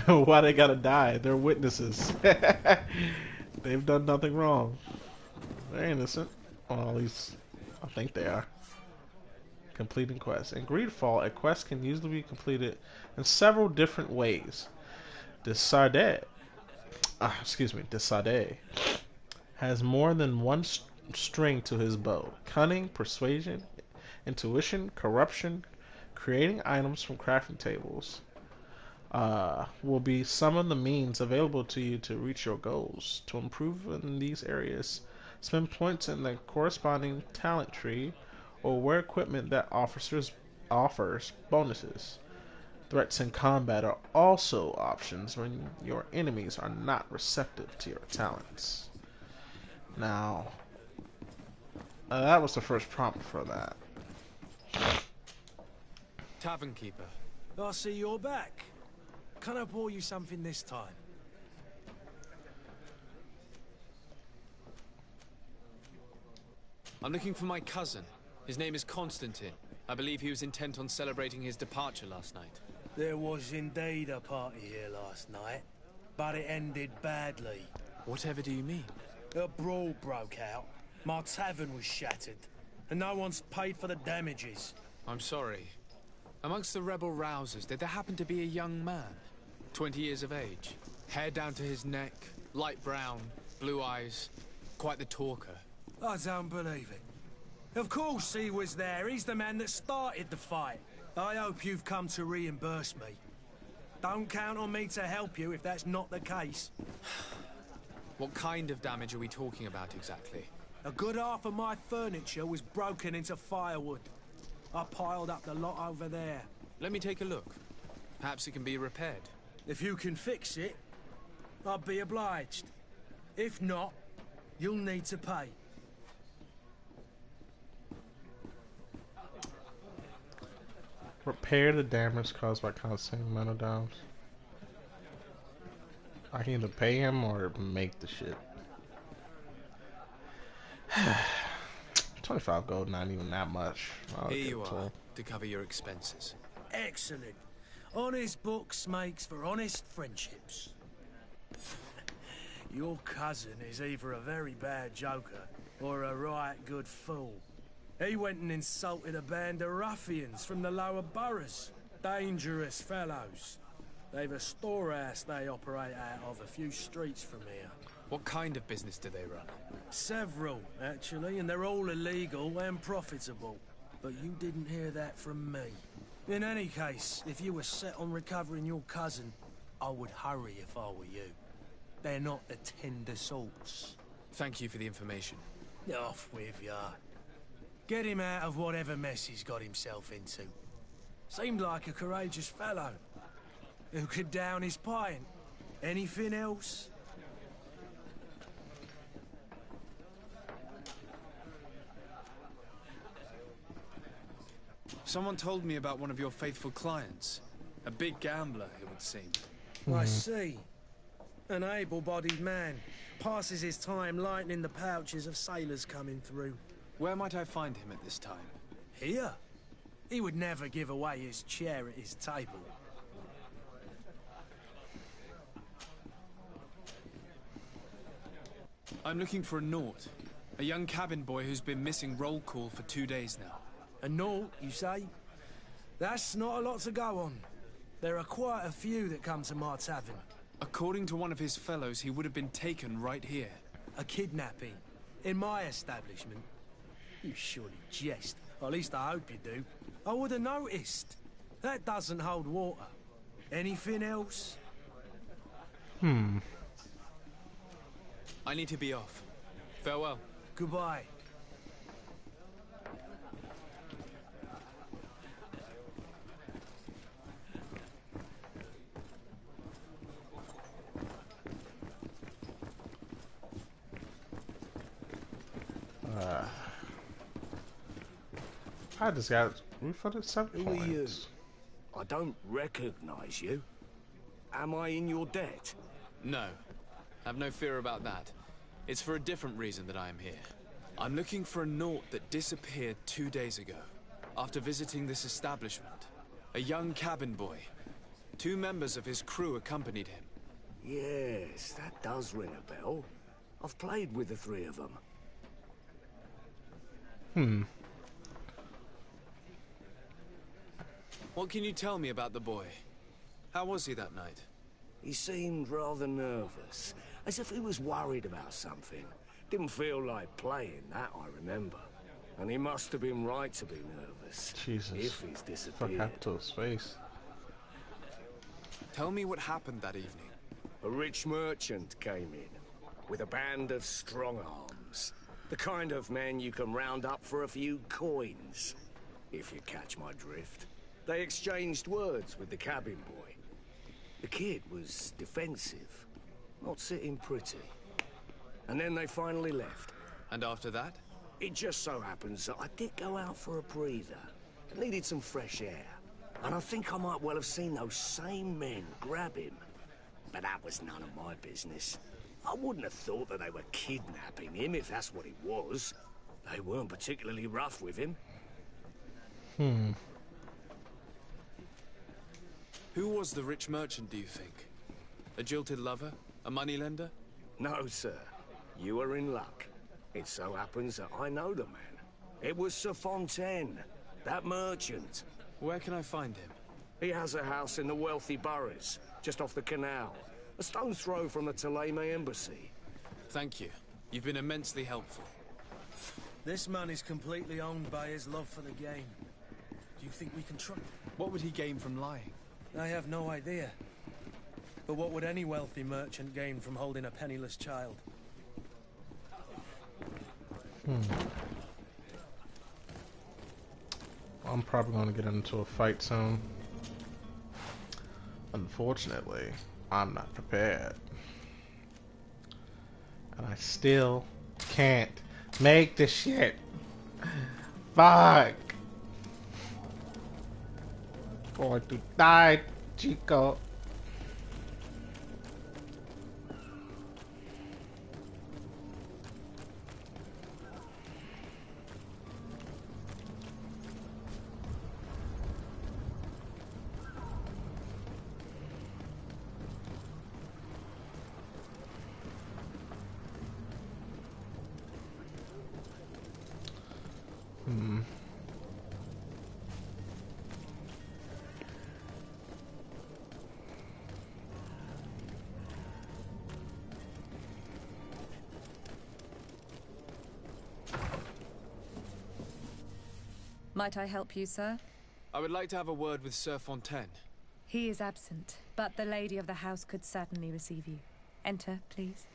Why they gotta die? They're witnesses. They've done nothing wrong. They're innocent. Well, at least I think they are. Completing quests. In GreedFall, a quest can usually be completed in several different ways. Desade has more than one string to his bow. Cunning, persuasion, intuition, corruption, creating items from crafting tables. Will be some of the means available to you to reach your goals. To improve in these areas, spend points in the corresponding talent tree or wear equipment that offers bonuses. Threats in combat are also options when your enemies are not receptive to your talents. Now, that was the first prompt for that. Tavern keeper. I see you're back. Can I pour you something this time? I'm looking for my cousin. His name is Constantine. I believe he was intent on celebrating his departure last night. There was indeed a party here last night, but it ended badly. Whatever do you mean? A brawl broke out. My tavern was shattered, and no one's paid for the damages. I'm sorry. Amongst the rebel rousers, did there happen to be a young man? 20 years of age. Hair down to his neck, light brown, blue eyes. Quite the talker. I don't believe it. Of course he was there. He's the man that started the fight. I hope you've come to reimburse me. Don't count on me to help you if that's not the case. What kind of damage are we talking about exactly? A good half of my furniture was broken into firewood. I piled up the lot over there. Let me take a look. Perhaps it can be repaired. If you can fix it, I'll be obliged. If not, you'll need to pay. Repair the damage caused by constant mental downs. I can either pay him or make the shit. 25 gold, not even that much. Here you are, to cover your expenses. Excellent. Honest books makes for honest friendships. Your cousin is either a very bad joker or a right good fool. He went and insulted a band of ruffians from the lower boroughs. Dangerous fellows. They've a storehouse they operate out of a few streets from here. What kind of business do they run? Several, actually, and they're all illegal and profitable. But you didn't hear that from me. In any case, if you were set on recovering your cousin, I would hurry if I were you. They're not the tender sorts. Thank you for the information. Off with ya. Get him out of whatever mess he's got himself into. Seemed like a courageous fellow. Who could down his pint? Anything else? Someone told me about one of your faithful clients. A big gambler, it would seem. I see. An able-bodied man. Passes his time lightening the pouches of sailors coming through. Where might I find him at this time? Here? He would never give away his chair at his table. I'm looking for a Naut. A young cabin boy who's been missing roll call for 2 days now. A Naut, you say? That's not a lot to go on. There are quite a few that come to my tavern. According to one of his fellows, he would have been taken right here. A kidnapping? In my establishment? You surely jest. Or at least I hope you do. I would have noticed. That doesn't hold water. Anything else? I need to be off. Farewell. Goodbye. I just got refunded 7 Who are you? points. I don't recognize you. Am I in your debt? No. Have no fear about that. It's for a different reason that I am here. I'm looking for a Naut that disappeared 2 days ago, after visiting this establishment. A young cabin boy. 2 members of his crew accompanied him. Yes, that does ring a bell. I've played with the 3 of them. What can you tell me about the boy? How was he that night? He seemed rather nervous, as if he was worried about something. Didn't feel like playing, that I remember. And he must have been right to be nervous. Jesus. If he's Fuck disappeared. happened to his face? Tell me what happened that evening. A rich merchant came in, with a band of strong arms. The kind of men you can round up for a few coins, if you catch my drift. They exchanged words with the cabin boy. The kid was defensive, not sitting pretty. And then they finally left. And after that? It just so happens that I did go out for a breather. I needed some fresh air. And I think I might well have seen those same men grab him. But that was none of my business. I wouldn't have thought that they were kidnapping him if that's what it was. They weren't particularly rough with him. Who was the rich merchant, do you think? A jilted lover? A moneylender? No, sir. You are in luck. It so happens that I know the man. It was Sir Fontaine, that merchant. Where can I find him? He has a house in the wealthy boroughs, just off the canal. A stone's throw from the Theleme embassy. Thank you. You've been immensely helpful. This man is completely owned by his love for the game. Do you think we can trust? What would he gain from lying? I have no idea. But what would any wealthy merchant gain from holding a penniless child? I'm probably going to get into a fight soon. Unfortunately, I'm not prepared. And I still can't make the shit. Fuck. Going to die, Chico. Might I help you, sir? I would like to have a word with Sir Fontaine. He is absent, but the lady of the house could certainly receive you. Enter, please.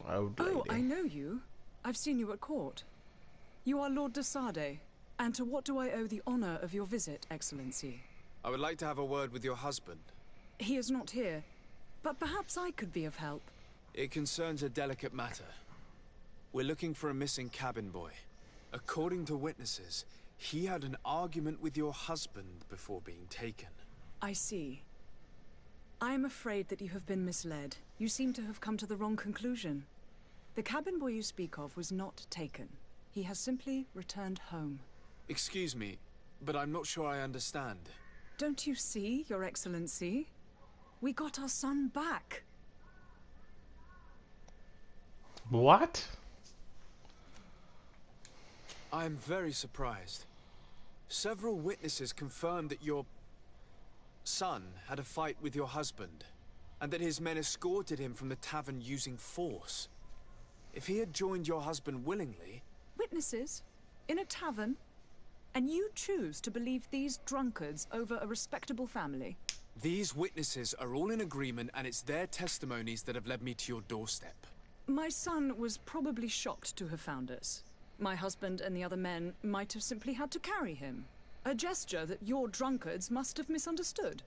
Oh, I know you. I've seen you at court. You are Lord de Sade, and to what do I owe the honor of your visit, Excellency? I would like to have a word with your husband. He is not here, but perhaps I could be of help. It concerns a delicate matter. We're looking for a missing cabin boy. According to witnesses, he had an argument with your husband before being taken. I see. I am afraid that you have been misled. You seem to have come to the wrong conclusion. The cabin boy you speak of was not taken. He has simply returned home. Excuse me, but I'm not sure I understand. Don't you see, Your Excellency? We got our son back. What? I am very surprised. Several witnesses confirmed that your son had a fight with your husband, and that his men escorted him from the tavern using force. If he had joined your husband willingly... Witnesses? In a tavern? And you choose to believe these drunkards over a respectable family? These witnesses are all in agreement, and it's their testimonies that have led me to your doorstep. My son was probably shocked to have found us. My husband and the other men might have simply had to carry him. A gesture that your drunkards must have misunderstood.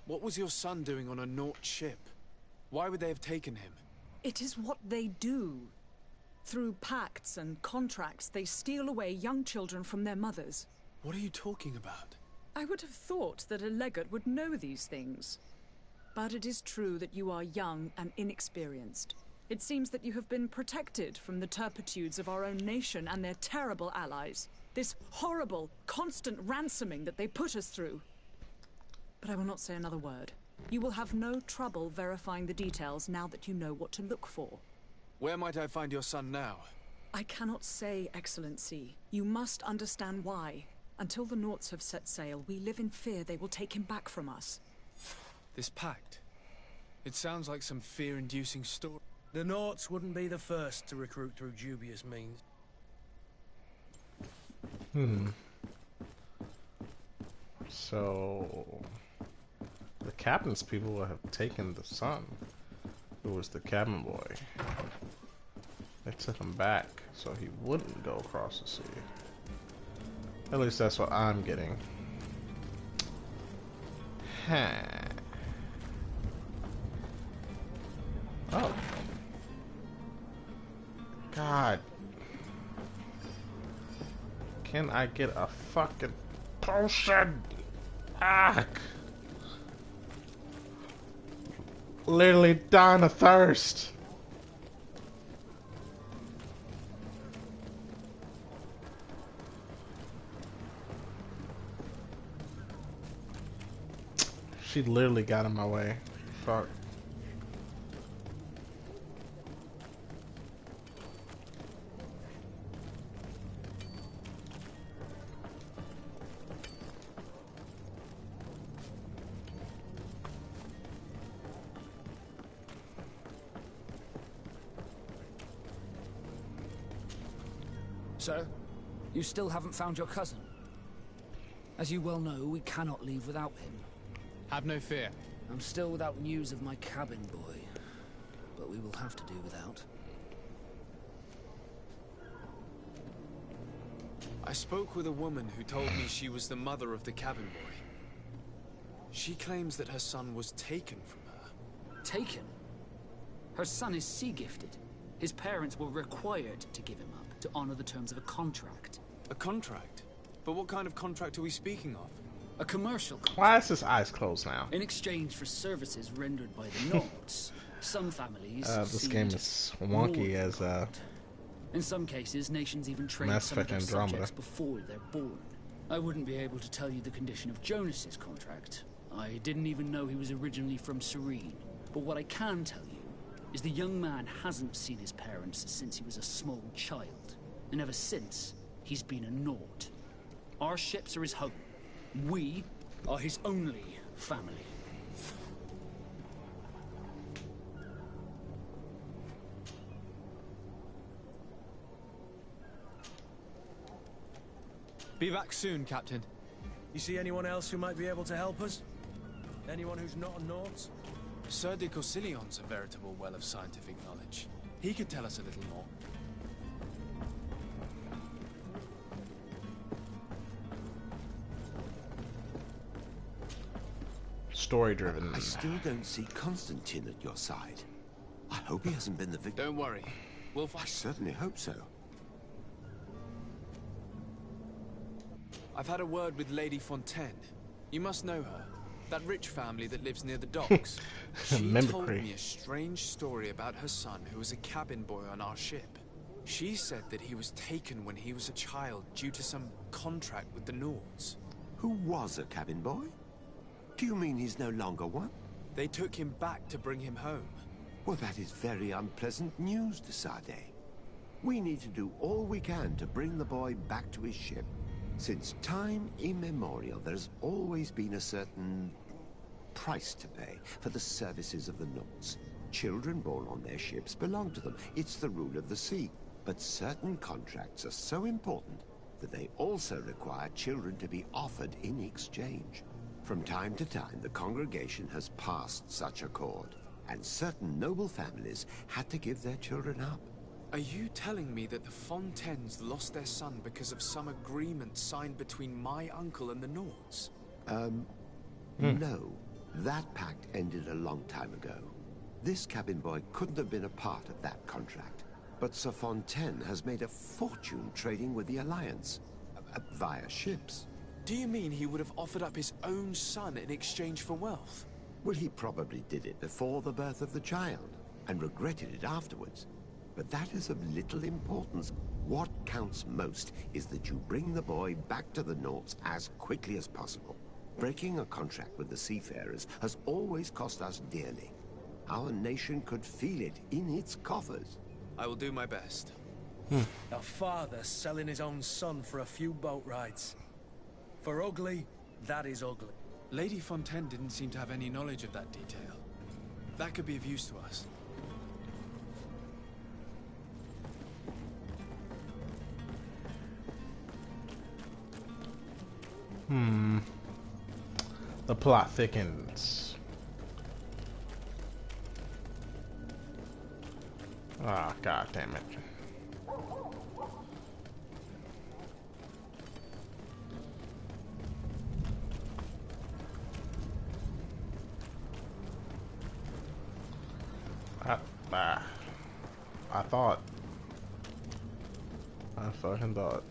What was your son doing on a Naut ship? Why would they have taken him? It is what they do. Through pacts and contracts, they steal away young children from their mothers. What are you talking about? I would have thought that a legate would know these things. But it is true that you are young and inexperienced. It seems that you have been protected from the turpitudes of our own nation and their terrible allies. This horrible, constant ransoming that they put us through. But I will not say another word. You will have no trouble verifying the details now that you know what to look for. Where might I find your son now? I cannot say, Excellency. You must understand why. Until the Nauts have set sail, we live in fear they will take him back from us. This pact? It sounds like some fear-inducing story. The Nauts wouldn't be the first to recruit through dubious means. So... the captain's people have taken the son, who was the cabin boy. They took him back so he wouldn't go across the sea. At least that's what I'm getting. Oh. God. Can I get a fucking potion? Literally dying of thirst. She literally got in my way. Fuck. Sir, you still haven't found your cousin. As you well know, we cannot leave without him. Have no fear. I'm still without news of my cabin boy, but we will have to do without. I spoke with a woman who told me she was the mother of the cabin boy. She claims that her son was taken from her. Taken? Her son is sea-gifted. His parents were required to give him up to honor the terms of a contract. A contract? But what kind of contract are we speaking of? A commercial contract. Why is his eyes closed now? In exchange for services rendered by the Nords, some families this game is wonky as in some cases, nations even train Mass some of their Effect Andromeda. subjects before they're born. I wouldn't be able to tell you the condition of Jonas's contract. I didn't even know he was originally from Serene. But what I can tell you is the young man hasn't seen his parents since he was a small child. And ever since, he's been a Nord. Our ships are his home. We are his only family. Be back soon, Captain. You see anyone else who might be able to help us? Anyone who's not a Nord? Sir de Corsillion's a veritable well of scientific knowledge. He could tell us a little more. Story-driven. I still don't see Constantine at your side. I hope he hasn't been the victim. Don't worry. We'll find... I certainly hope so. I've had a word with Lady Fontaine. You must know her. That rich family that lives near the docks. She told me a strange story about her son who was a cabin boy on our ship. She said that he was taken when he was a child due to some contract with the Nords. Who was a cabin boy? Do you mean he's no longer one? They took him back to bring him home. Well, that is very unpleasant news, de Sade. We need to do all we can to bring the boy back to his ship. Since time immemorial, there's always been a certain price to pay for the services of the Nords. Children born on their ships belong to them. It's the rule of the sea. But certain contracts are so important that they also require children to be offered in exchange. From time to time, the congregation has passed such accord, and certain noble families had to give their children up. Are you telling me that the Fontaines lost their son because of some agreement signed between my uncle and the Nords? No. That pact ended a long time ago. This cabin boy couldn't have been a part of that contract. But Sir Fontaine has made a fortune trading with the Alliance, via ships. Do you mean he would have offered up his own son in exchange for wealth? Well, he probably did it before the birth of the child, and regretted it afterwards. But that is of little importance. What counts most is that you bring the boy back to the Nords as quickly as possible. Breaking a contract with the seafarers has always cost us dearly. Our nation could feel it in its coffers. I will do my best. A father selling his own son for a few boat rides. For ugly, that is ugly. Lady Fontaine didn't seem to have any knowledge of that detail. That could be of use to us. The plot thickens. Ah, god damn it. I fucking thought.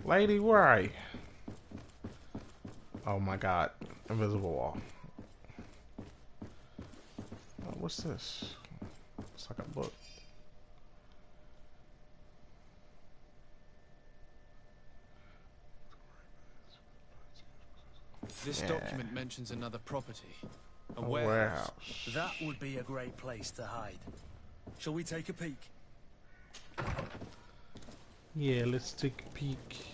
Lady, where are you? Oh my god. Invisible wall. Oh, what's this? It's like a book. This document mentions another property. A warehouse. That would be a great place to hide. Shall we take a peek? Yeah, let's take a peek.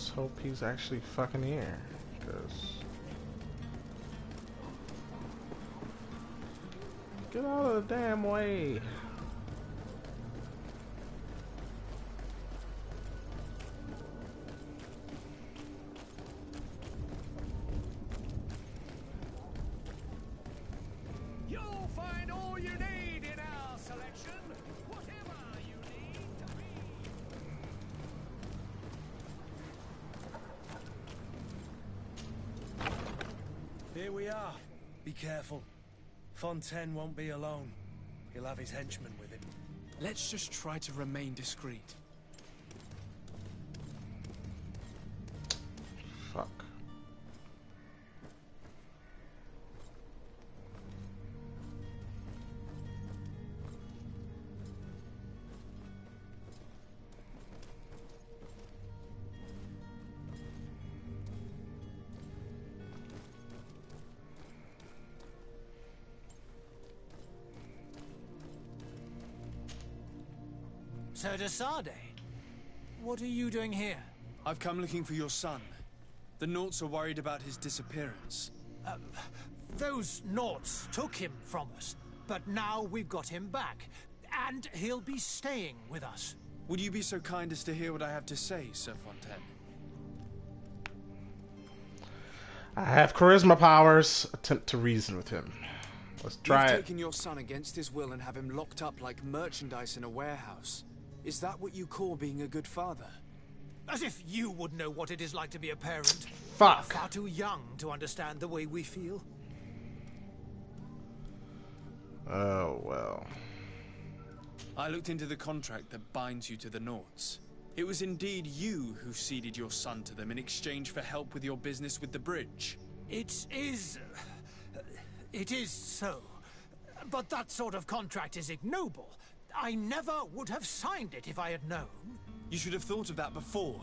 Let's hope he's actually fucking here, because... Get out of the damn way! You'll find all you need in our selection, whatever you need to be. Here we are. Be careful. Fontaine won't be alone. He'll have his henchmen with him. Let's just try to remain discreet. Fuck. Sir de Sade, what are you doing here? I've come looking for your son. The Nauts are worried about his disappearance. Those Nauts took him from us, but now we've got him back, and he'll be staying with us. Would you be so kind as to hear what I have to say, Sir Fontaine? I have charisma powers. Attempt to reason with him. Let's try You've it. taken your son against his will and have him locked up like merchandise in a warehouse. Is that what you call being a good father? As if you would know what it is like to be a parent. Fuck. Far too young to understand the way we feel. Oh, well. I looked into the contract that binds you to the Nauts. It was indeed you who ceded your son to them in exchange for help with your business with the bridge. It is so. But that sort of contract is ignoble. I never would have signed it if I had known. You should have thought of that before.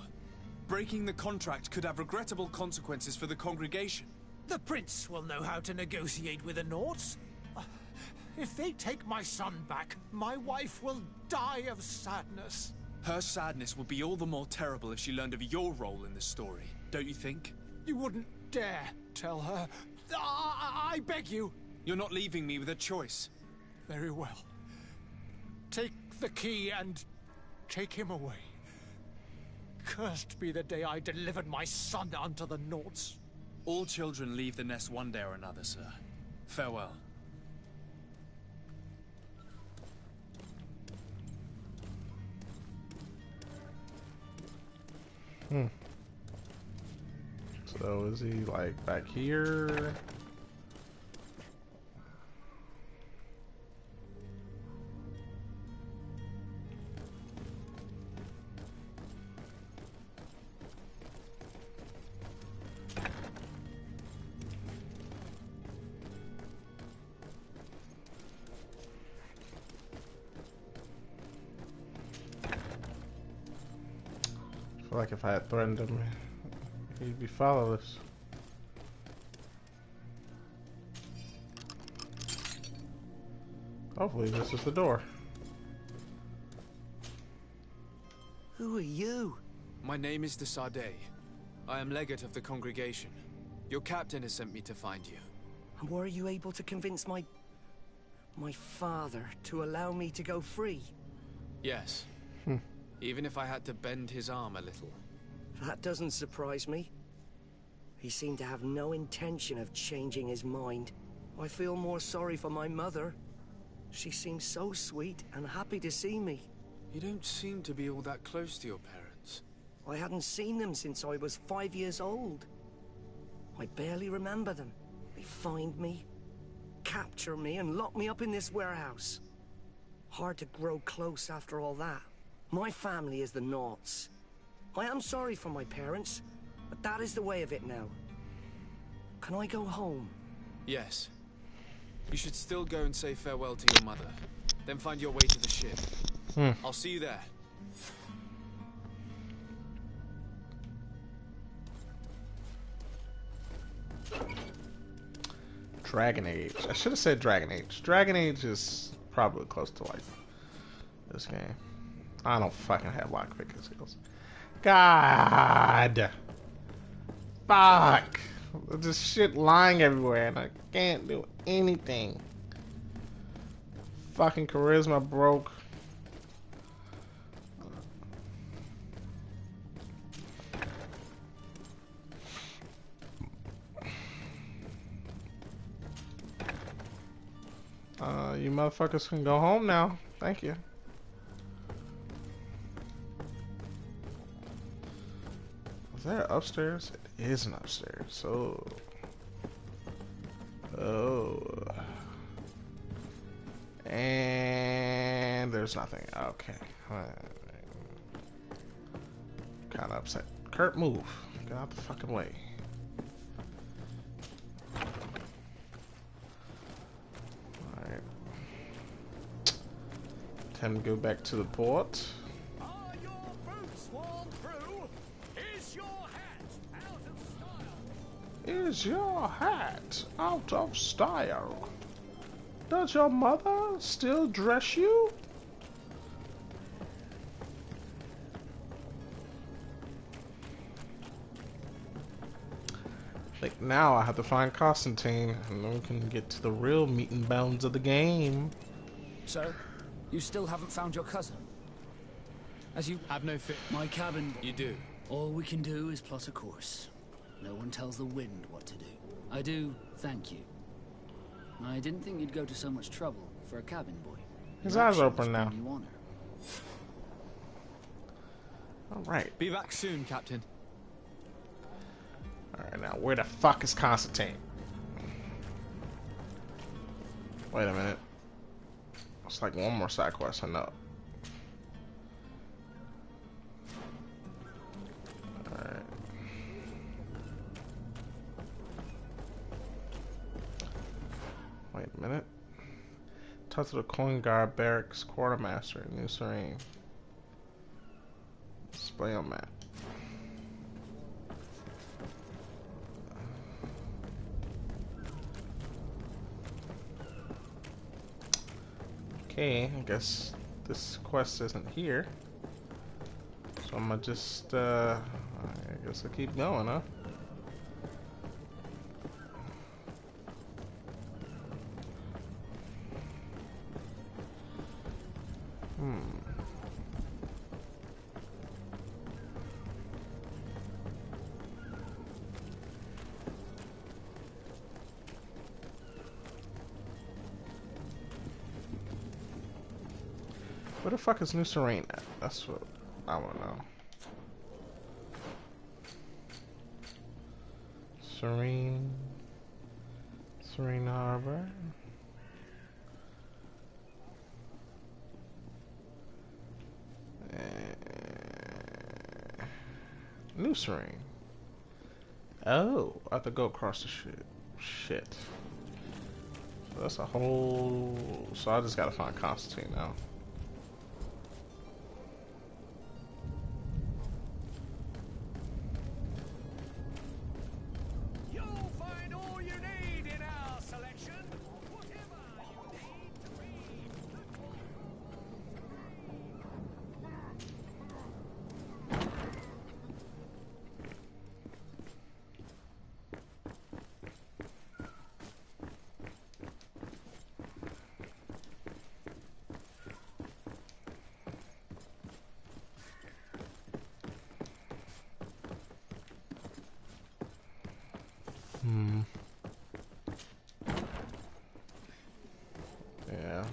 Breaking the contract could have regrettable consequences for the congregation. The prince will know how to negotiate with the Nauts. If they take my son back, my wife will die of sadness. Her sadness would be all the more terrible if she learned of your role in the story, don't you think? You wouldn't dare tell her. I beg you. You're not leaving me with a choice. Very well. Take the key and take him away. Cursed be the day I delivered my son unto the Nauts. All children leave the nest one day or another, sir. Farewell. So is he like back here? I feel like if I had threatened him, he'd be fatherless. Hopefully this is the door. Who are you? My name is de Sade. I am legate of the congregation. Your captain has sent me to find you. And were you able to convince my father to allow me to go free? Yes. Even if I had to bend his arm a little. That doesn't surprise me. He seemed to have no intention of changing his mind. I feel more sorry for my mother. She seems so sweet and happy to see me. You don't seem to be all that close to your parents. I hadn't seen them since I was 5 years old. I barely remember them. They find me, capture me, and lock me up in this warehouse. Hard to grow close after all that. My family is the Nauts. I am sorry for my parents, but that is the way of it now. Can I go home? Yes. You should still go and say farewell to your mother. Then find your way to the ship. I'll see you there. Dragon Age. I should have said Dragon Age. Dragon Age is probably close to like this game. I don't fucking have lockpicking skills. God. Fuck. There's just shit lying everywhere and I can't do anything. Fucking charisma broke. You motherfuckers can go home now. Thank you. Is there upstairs? It isn't upstairs. So. Oh. And there's nothing. Okay. Kind of upset. Kurt, move. Get out the fucking way. Alright. Time to go back to the port. Are your boots worn through? Is your hat out of style? Is your hat out of style? Does your mother still dress you? Like now I have to find Constantine and then we can get to the real meat and bones of the game. So, you still haven't found your cousin? As you have no fear. My cabin. You do. All we can do is plot a course. No one tells the wind what to do. I do thank you. I didn't think you'd go to so much trouble for a cabin boy. His Your eyes are actions open now. bring you honor. Alright. Be back soon, Captain. Alright, now where the fuck is Constantine? Wait a minute. It's like one more side quest, I know. Alright. Wait a minute. Talk to the coin guard barracks quartermaster in New Serene. Display on map. Okay, I guess this quest isn't here. So I'm gonna just, I guess I'll keep going, huh? Where the fuck is New Serene at? That's what I want to know. Serene Harbor. New Serene. Oh, I have to go across the shit. So that's a whole. So I just gotta find Constantine now. Yeah.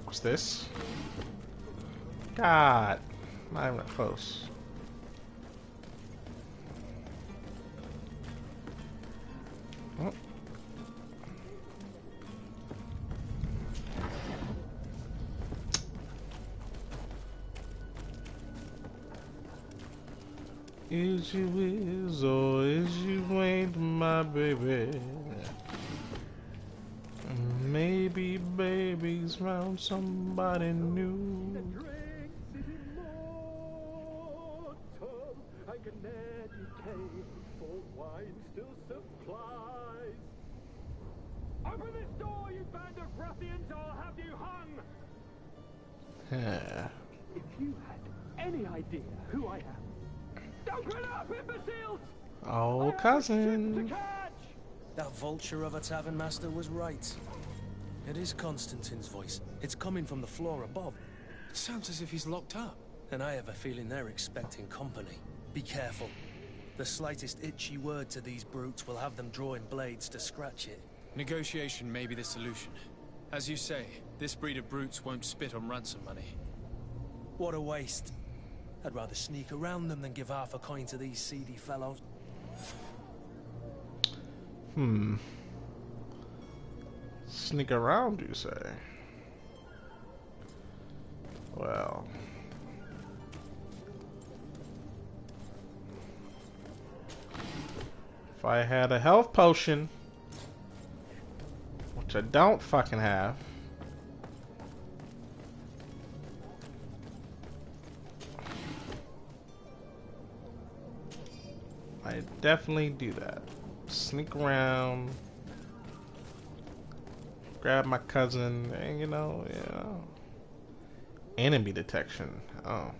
What's this? God, not even close. Oh. Is you is or is you ain't my baby? Maybe baby's found somebody new. Open this door, you band of ruffians, or I'll have you hung! Yeah. If you had any idea who I am? Don't run up, imbeciles! Oh, cousin. That vulture of a tavern master was right. It is Constantine's voice. It's coming from the floor above. It sounds as if he's locked up. And I have a feeling they're expecting company. Be careful. The slightest itchy word to these brutes will have them drawing blades to scratch it. Negotiation may be the solution. As you say, this breed of brutes won't spit on ransom money. What a waste. I'd rather sneak around them than give half a coin to these seedy fellows. Sneak around, you say? Well, if I had a health potion, which I don't fucking have, I definitely do that. Sneak around, grab my cousin, and you know. Enemy detection. Oh.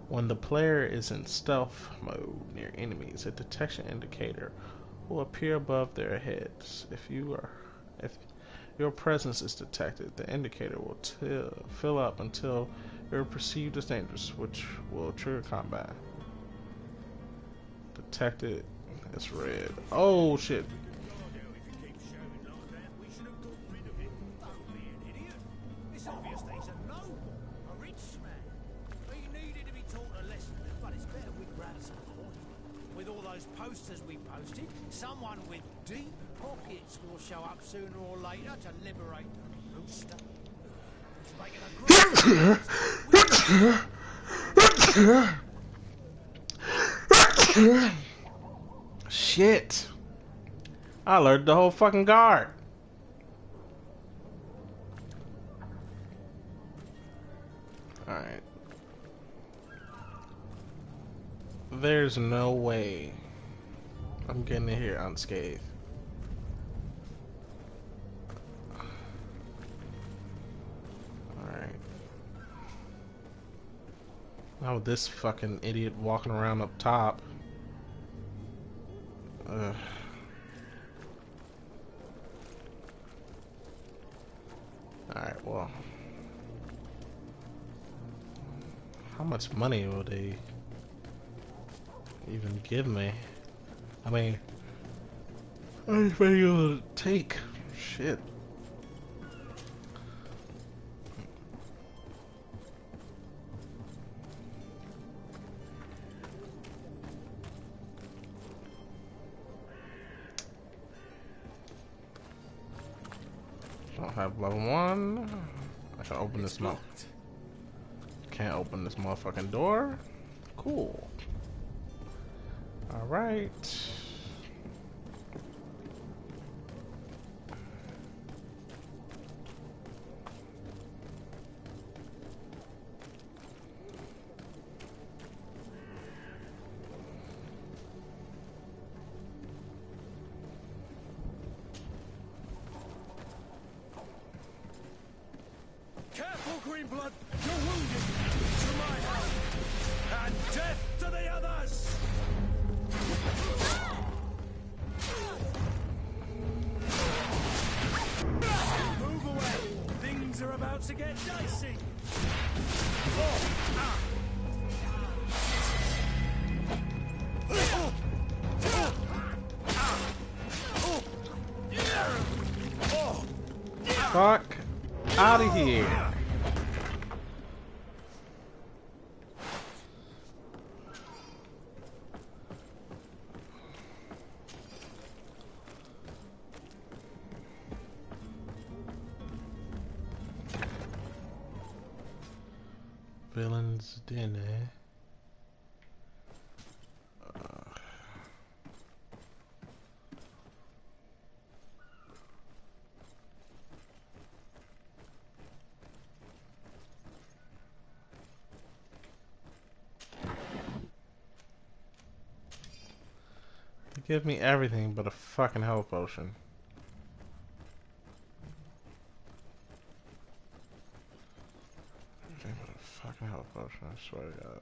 When the player is in stealth mode near enemies, a detection indicator will appear above their heads. If your presence is detected, the indicator will fill up until you're perceived as dangerous, which will trigger combat. Detected is red. Oh shit. It's obvious that he's a noble, a rich man. He needed to be taught a lesson, but it's better we grab some coin. With all those posters we posted, someone with deep pockets will show up sooner or later to liberate the rooster. He's making a great... Shit. I alerted the whole fucking guard. Alright. There's no way I'm getting in here unscathed. Alright. Now with this fucking idiot walking around up top. Alright, well. How much money will they even give me? I mean, I'm just ready to take shit. I don't have level 1. I can open this mouth. Can't open this motherfucking door. Cool. Alright. Careful, Greenblood! You're wounded! To my help! And death to the others! Move away! Things are about to get dicey! Fuck out of here. Villain's Den, eh? They give me everything but a fucking health potion. Everything but a fucking health potion. potion, I swear to God.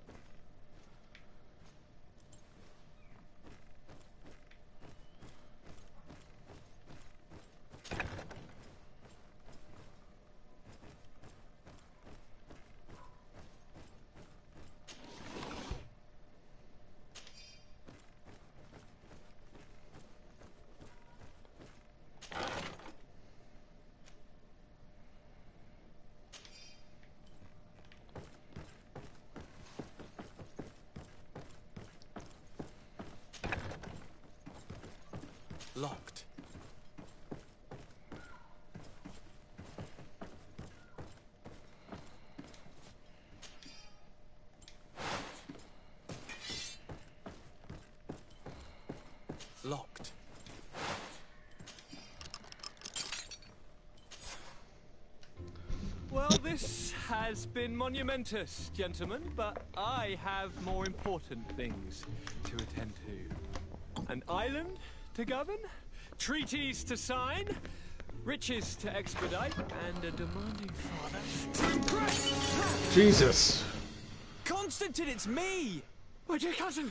Locked. Locked. Well, this has been monumentous, gentlemen, but I have more important things to attend to. An island to govern, treaties to sign, riches to expedite, and a demanding father to impress. Jesus. Constantine, it's me! My dear cousin!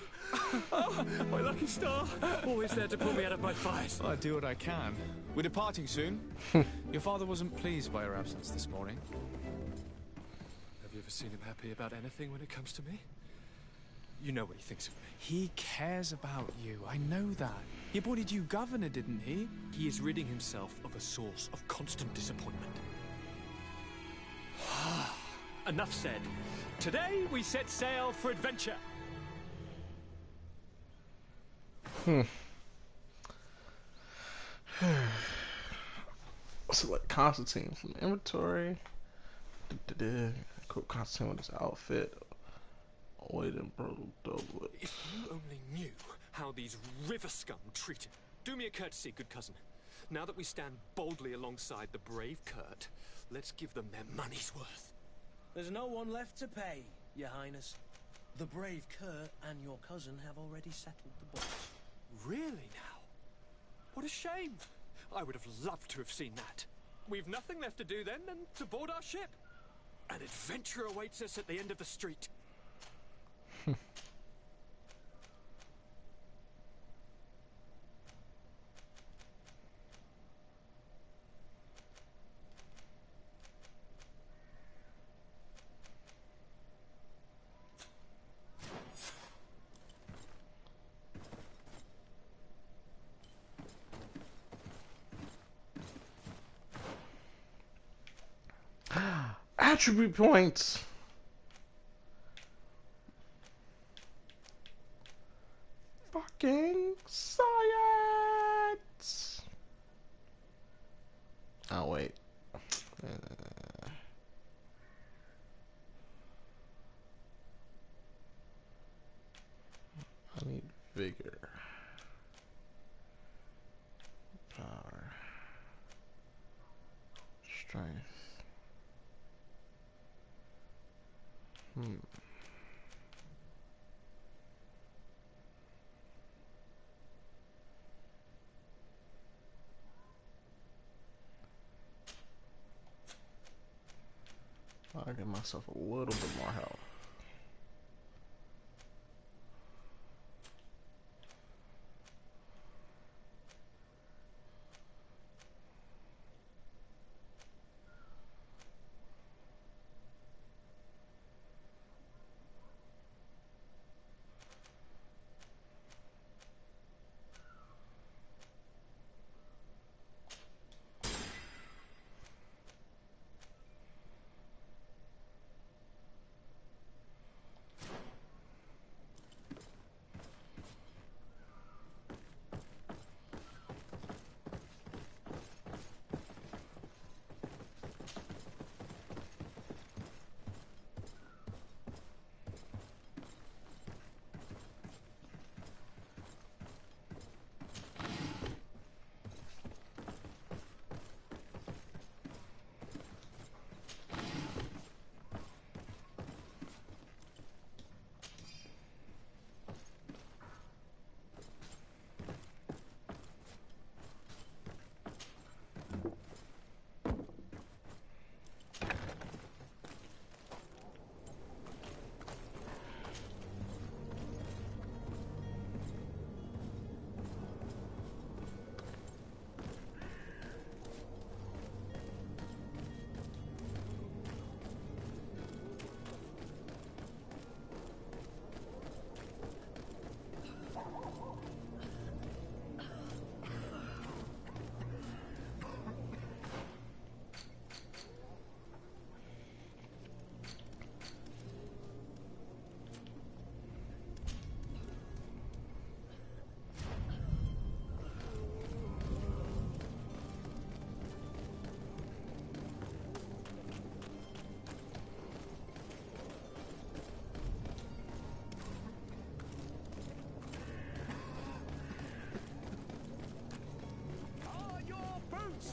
Oh, my lucky star! Always there to pull me out of my fires. I do what I can. We're departing soon. Your father wasn't pleased by your absence this morning. Have you ever seen him happy about anything when it comes to me? You know what he thinks of me. He cares about you. I know that. He appointed you governor, didn't he? He is ridding himself of a source of constant disappointment. Enough said. Today we set sail for adventure. Select Constantine from the inventory. Equip Constantine with his outfit. Wait and brutal doublet. If you only knew how these river scum treat him. Do me a courtesy, good cousin. Now that we stand boldly alongside the brave Kurt, let's give them their money's worth. There's no one left to pay, Your Highness. The brave Kurt and your cousin have already settled the books. Really now? What a shame. I would have loved to have seen that. We've nothing left to do then than to board our ship. An adventure awaits us at the end of the street. Attribute points. Fucking science. Oh wait. I need vigor. Power. Strength. I'll give myself a little bit more health.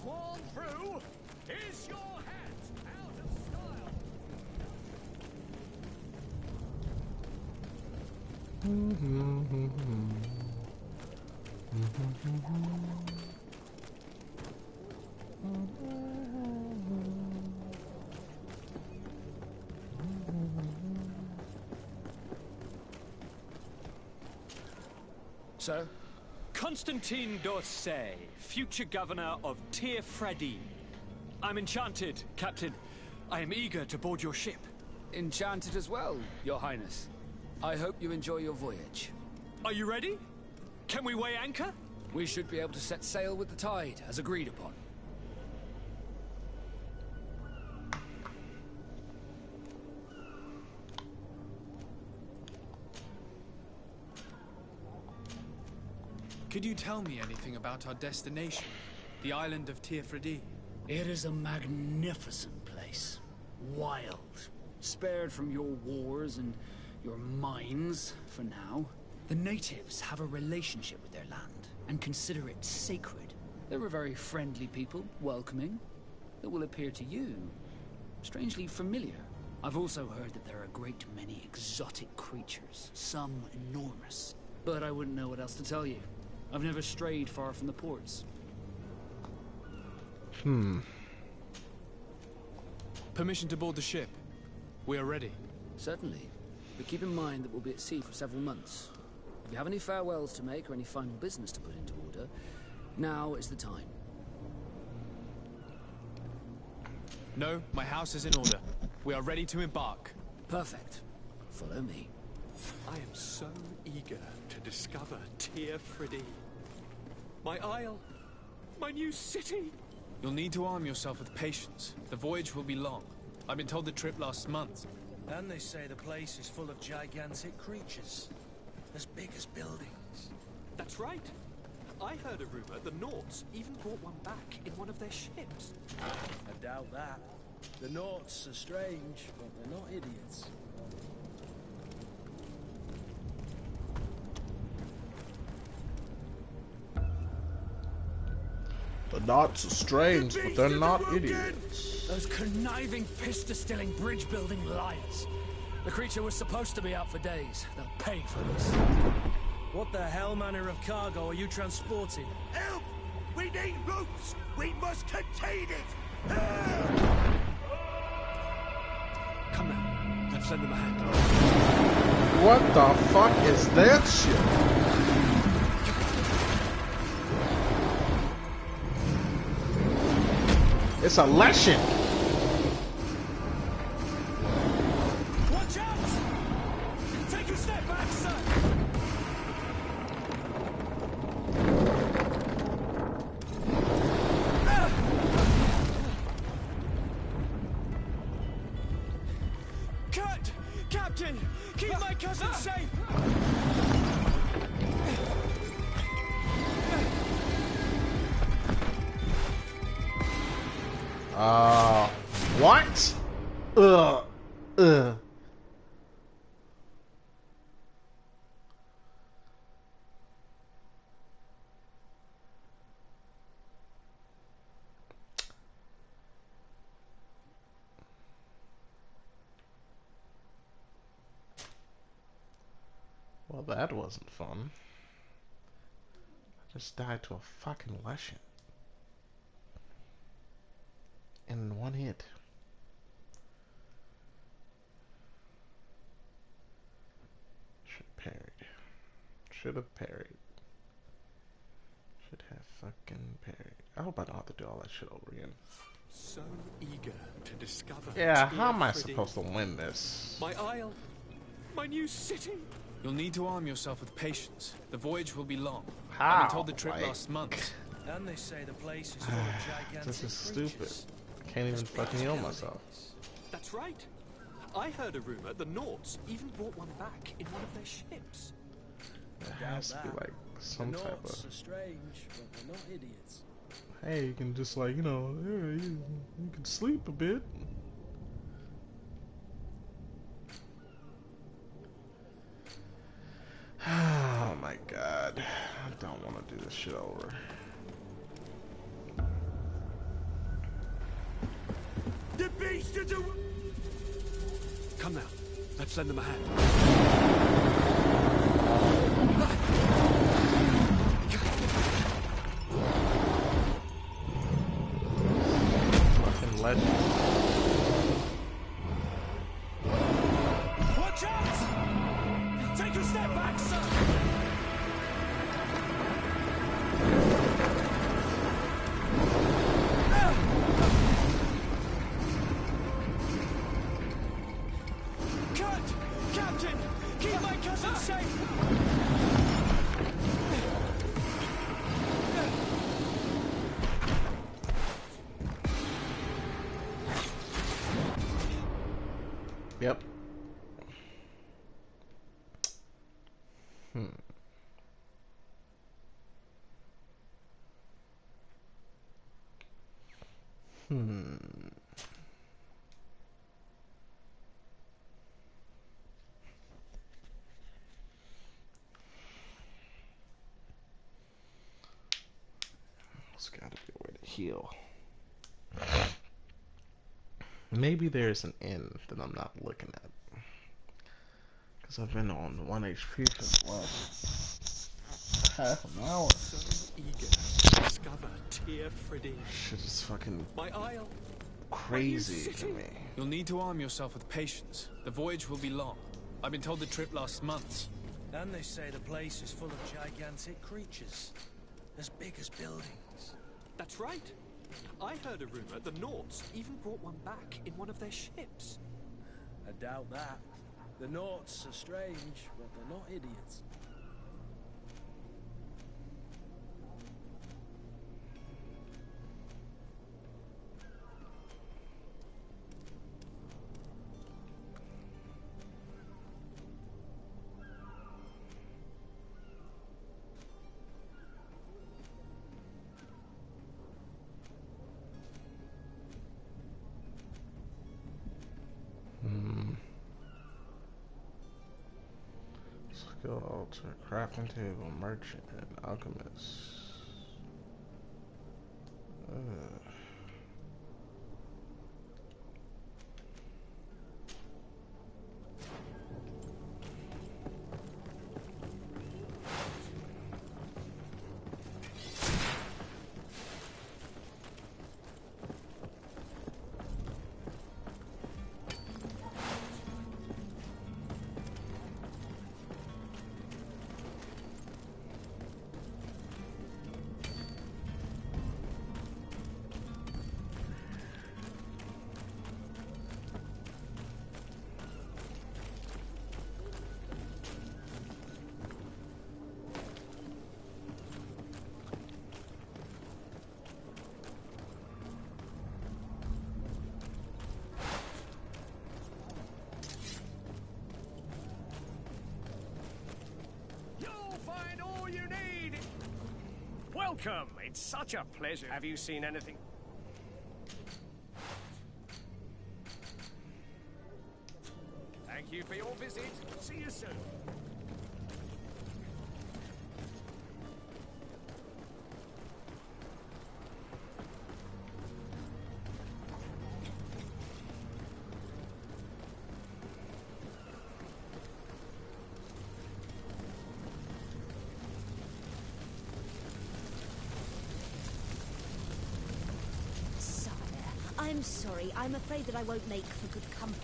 swarm through? Is your hat out of style? Sir? Constantine d'Orsay, future governor of Tir Fredi. I'm enchanted, Captain. I am eager to board your ship. Enchanted as well, Your Highness. I hope you enjoy your voyage. Are you ready? Can we weigh anchor? We should be able to set sail with the tide, as agreed upon. Could you tell me anything about our destination? The island of Tir Fredi? It is a magnificent place. Wild. Spared from your wars and your mines, for now. The natives have a relationship with their land, and consider it sacred. They're a very friendly people, welcoming, that will appear to you strangely familiar. I've also heard that there are a great many exotic creatures, some enormous. But I wouldn't know what else to tell you. I've never strayed far from the ports. Permission to board the ship. We are ready. Certainly. But keep in mind that we'll be at sea for several months. If you have any farewells to make or any final business to put into order, now is the time. No, my house is in order. We are ready to embark. Perfect. Follow me. I am so eager to discover Tir Fredi. My isle, my new city. You'll need to arm yourself with patience. The voyage will be long. I've been told the trip lasts months. And they say the place is full of gigantic creatures. As big as buildings. That's right. I heard a rumor the Nauts even brought one back in one of their ships. I doubt that. The Nauts are strange, but they're not idiots. The Nauts are strange, but they're not idiots. Those conniving, pista-stilling, bridge-building liars. The creature was supposed to be out for days. They'll pay for this. What the hell manner of cargo are you transporting? Help! We need ropes! We must contain it! Help! Come now, let's lend them a hand. What the fuck is that shit? It's a lesson. Watch out! Take a step back, sir! Cut! Captain! Keep my cousin safe! What? Well, that wasn't fun. I just died to a fucking lesson. In one hit. Should have parried. Should have parried. Should have fucking parried. I hope I don't have to do all that shit over again. So eager to discover. Yeah, how am I supposed to win this? My isle, my new city. You'll need to arm yourself with patience. The voyage will be long. How? I've been told the trip lasts months. And they say the place is full of gigantic This is creatures. stupid. I can't even fucking heal myself. That's right. I heard a rumor the Nauts even brought one back in one of their ships. There has to be like some the type Nauts of. are strange, but they're not idiots. Hey, you can just like, you know, you can sleep a bit. Oh my god. I don't want to do this shit over. The beast is a... Come now, let's lend them a hand. Fucking legend. Watch out! Take a step back, sir! Cut! Captain! Keep my cousin safe! Yep. There's gotta be a way to heal. Maybe there's an inn that I'm not looking at. Because I've been on 1 HP for the last half an hour. So eager to discover Tear Freddy. Shit is fucking My isle. crazy to me. You'll need to arm yourself with patience. The voyage will be long. I've been told the trip lasts months. And they say the place is full of gigantic creatures. As big as buildings. That's right. I heard a rumor the Nauts even brought one back in one of their ships. I doubt that. The Nauts are strange, but they're not idiots. Skill altar, crafting table, merchant, and alchemist. Find all you need! Welcome! It's such a pleasure. Have you seen anything? Thank you for your visit. See you soon. I'm sorry. I'm afraid that I won't make for good company.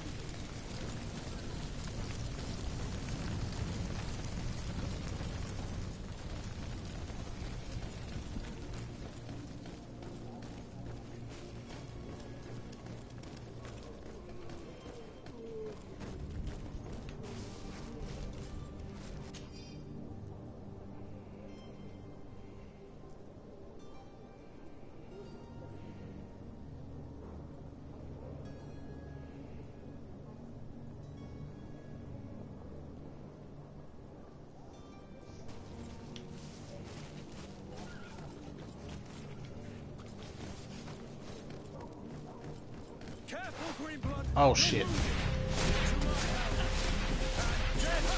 Oh shit.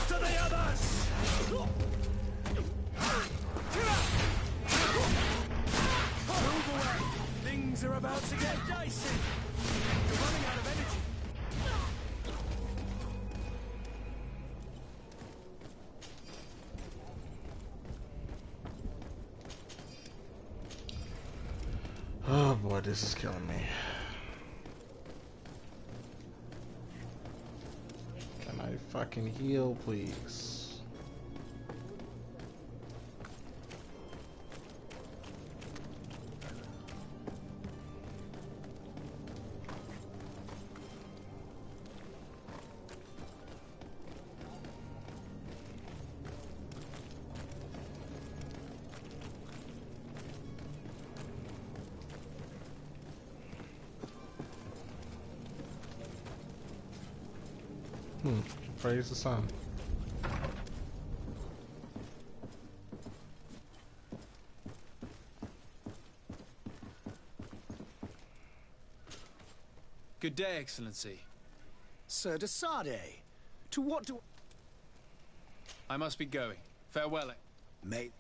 To the others! Move away! Things are about to get dicey! Oh boy, this is killing me. Can I fucking heal, please? Praise the sun. Good day, Excellency. Sir de Sade, to what do... I must be going. Farewell. Mate.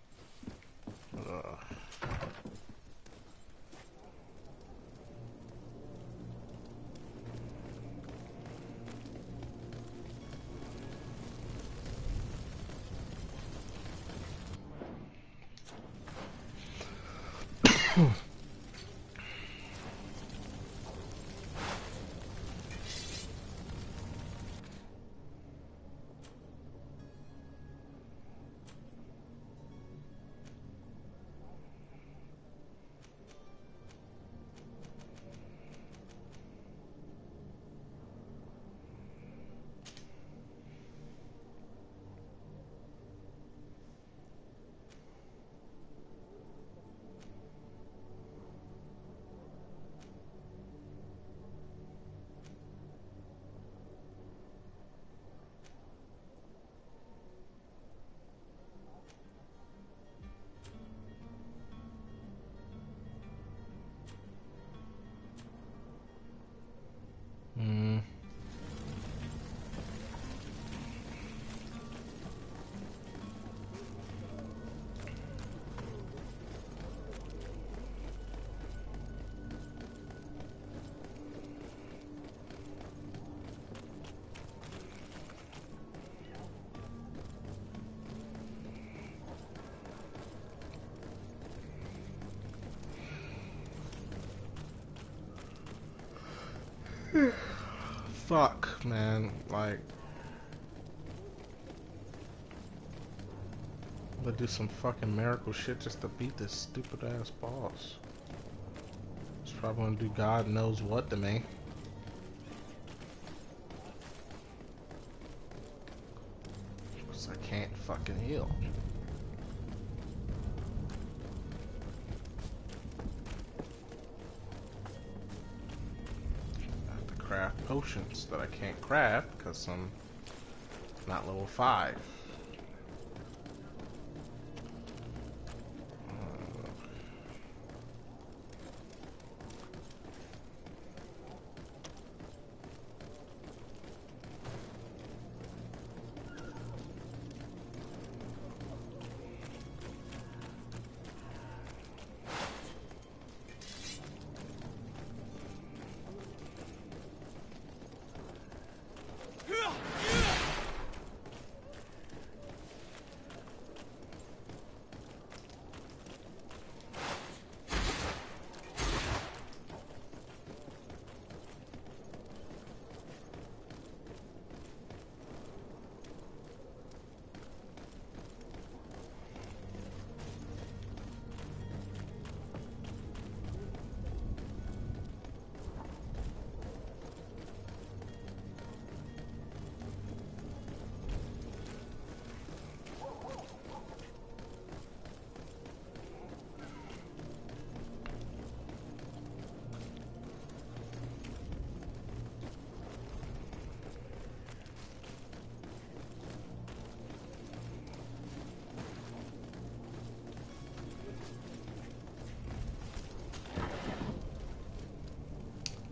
Fuck, man. Like, I'm gonna do some fucking miracle shit just to beat this stupid ass boss. It's probably gonna do God knows what to me. Because I can't fucking heal. Craft potions that I can't craft because I'm not level 5.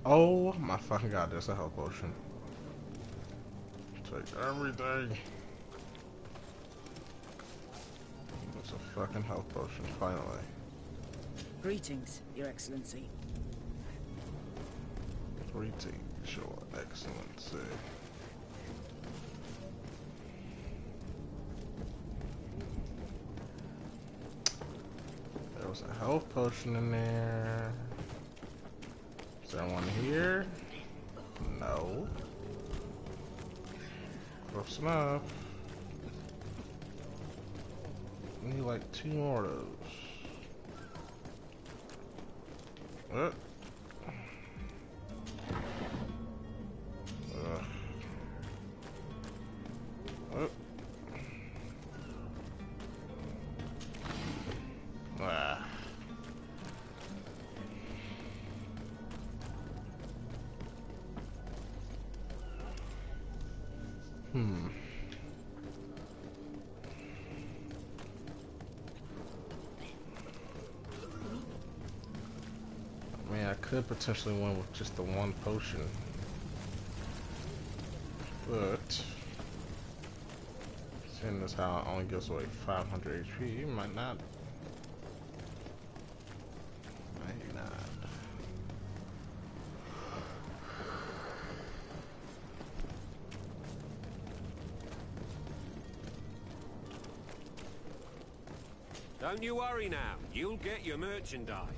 Oh my fucking god, there's a health potion. Take everything. There's a fucking health potion, finally. Greetings, Your Excellency. Greetings, Your Excellency. There was a health potion in there. Is there one here? No. Close enough. We need like 2 more of those. Ugh. Ah. I mean, I could potentially win with just the 1 potion. But seeing this how it only gives away 500 HP, you might not. Maybe not. Don't you worry now. You'll get your merchandise.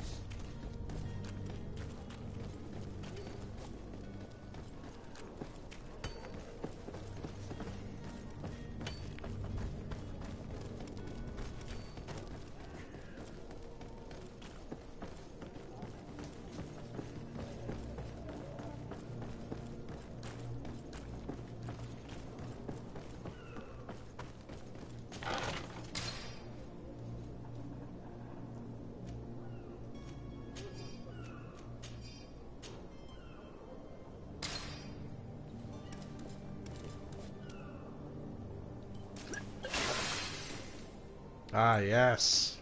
Ah, yes.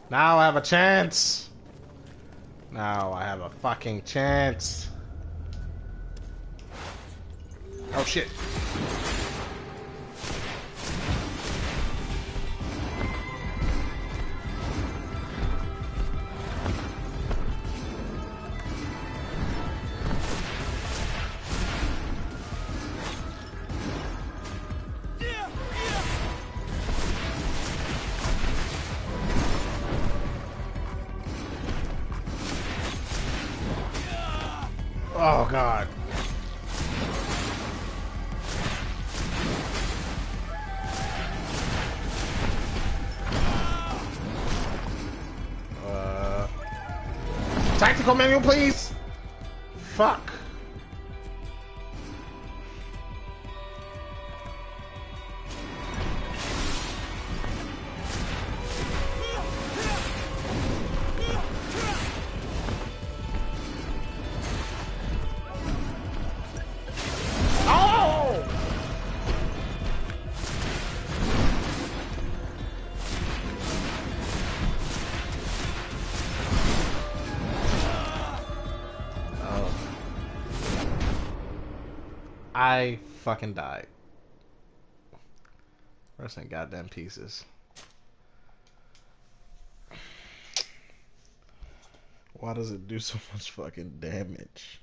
Now I have a chance. Now I have a fucking chance. Oh, shit. Oh, God. Tactical manual, please. Fuck. I fucking died. Rest in goddamn pieces. Why does it do so much fucking damage?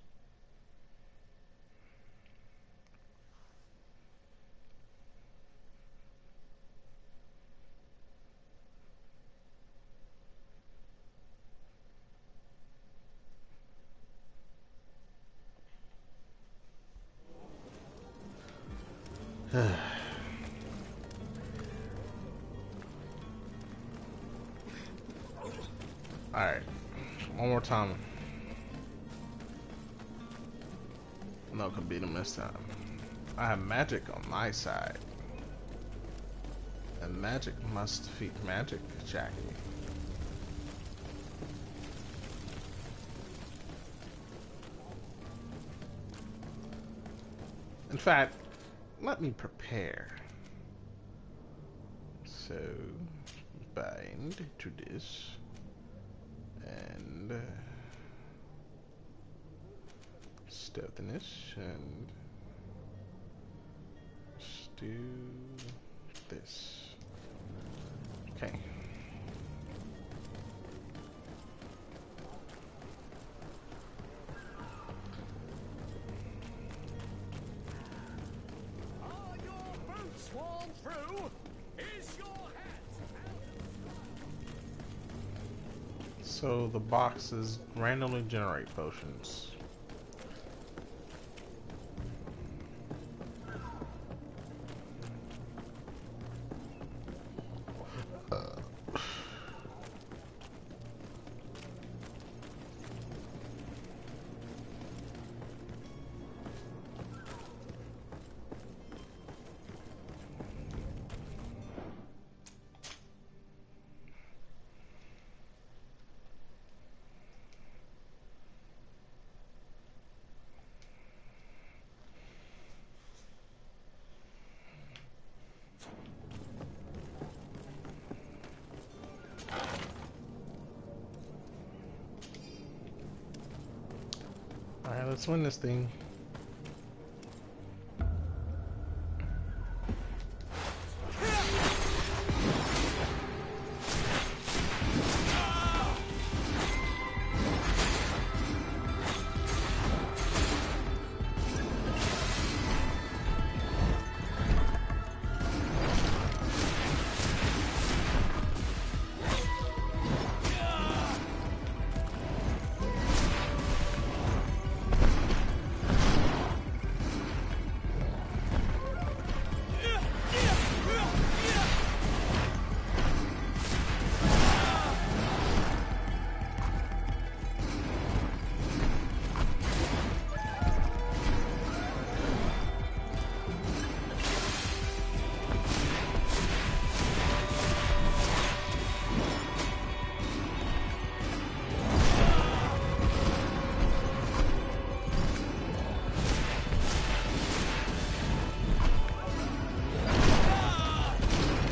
Alright. One more time. No, could beat him this time. I have magic on my side. And magic must defeat magic, Jackie. In fact, let me prepare. So, bind to this. And stealthiness, and let's do this. Okay. Are your boots worn through? Is your hat So the boxes randomly generate potions. Alright, let's win this thing.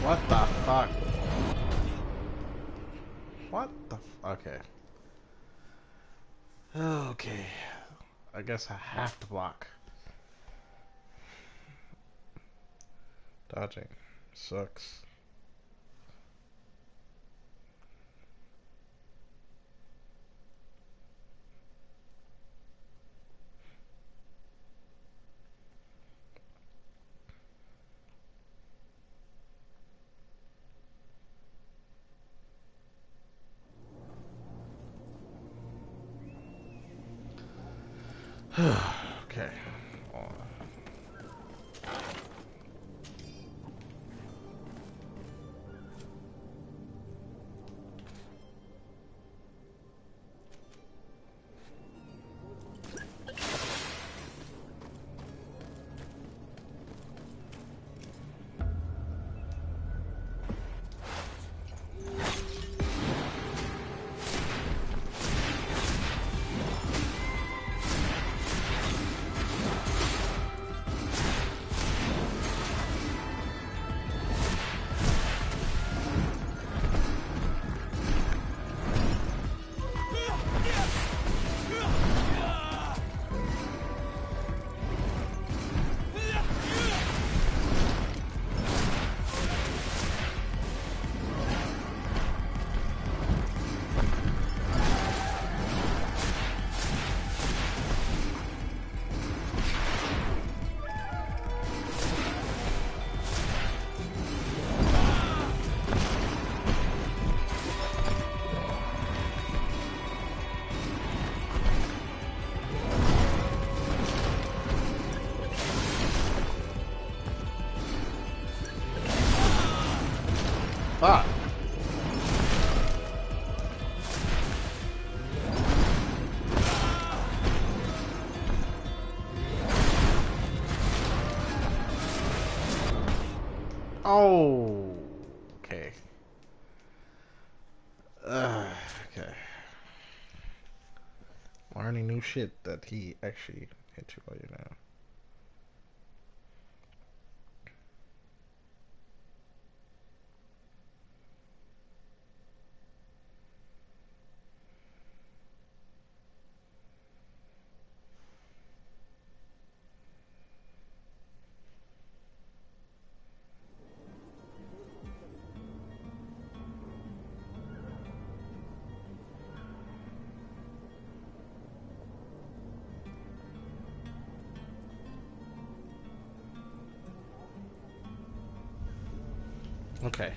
What the fuck? What the okay. Okay. I guess I have to block. Dodging sucks. Okay. Fuck. Oh, okay. Okay. Learning new shit that he actually hit you while you're down. Okay.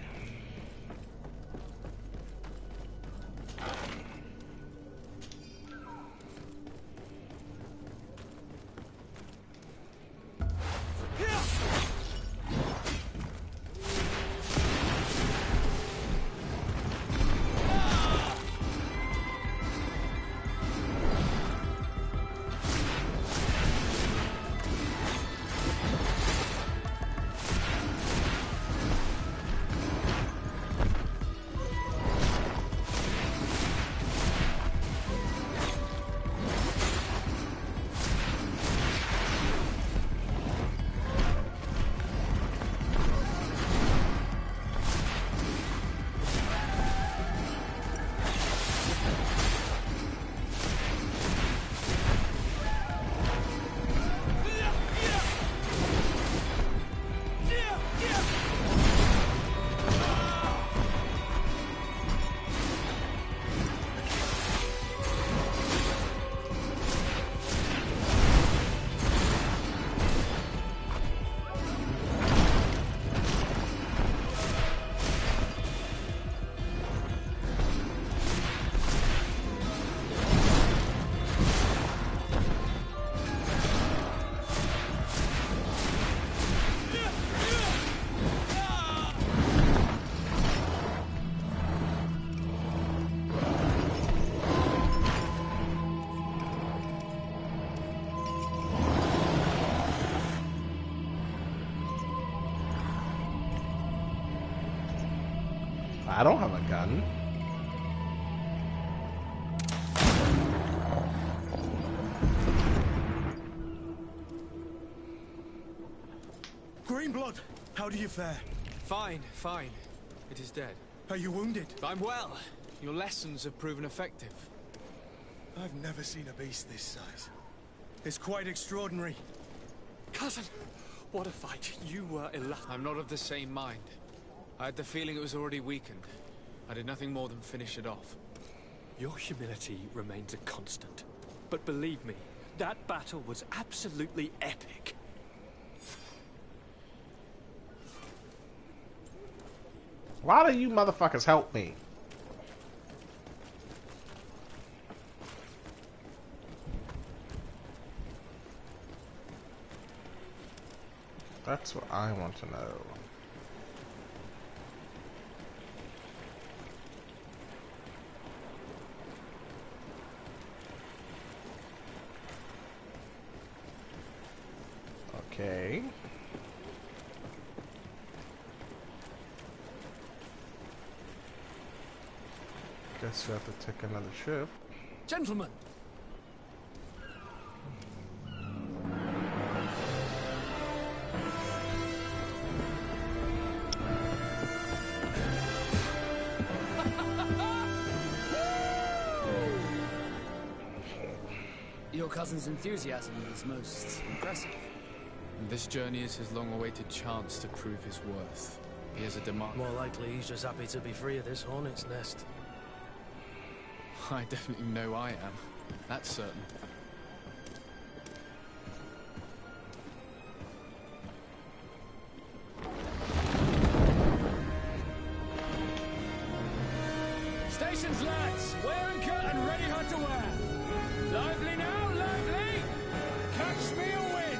I don't have a gun. Greenblood, how do you fare? Fine, fine. It is dead. Are you wounded? I'm well. Your lessons have proven effective. I've never seen a beast this size. It's quite extraordinary. Cousin, what a fight. You were I'm not of the same mind. I had the feeling it was already weakened. I did nothing more than finish it off. Your humility remains a constant. But believe me, that battle was absolutely epic. Why do you motherfuckers help me? That's what I want to know. Okay. Guess we have to take another ship. Gentlemen! Your cousin's enthusiasm is most impressive. And this journey is his long-awaited chance to prove his worth. He has a demand. More likely he's just happy to be free of this hornet's nest. I definitely know I am. That's certain. Stations, lads! Wear and cut and ready hot to wear! Lively now, lively! Catch me a win!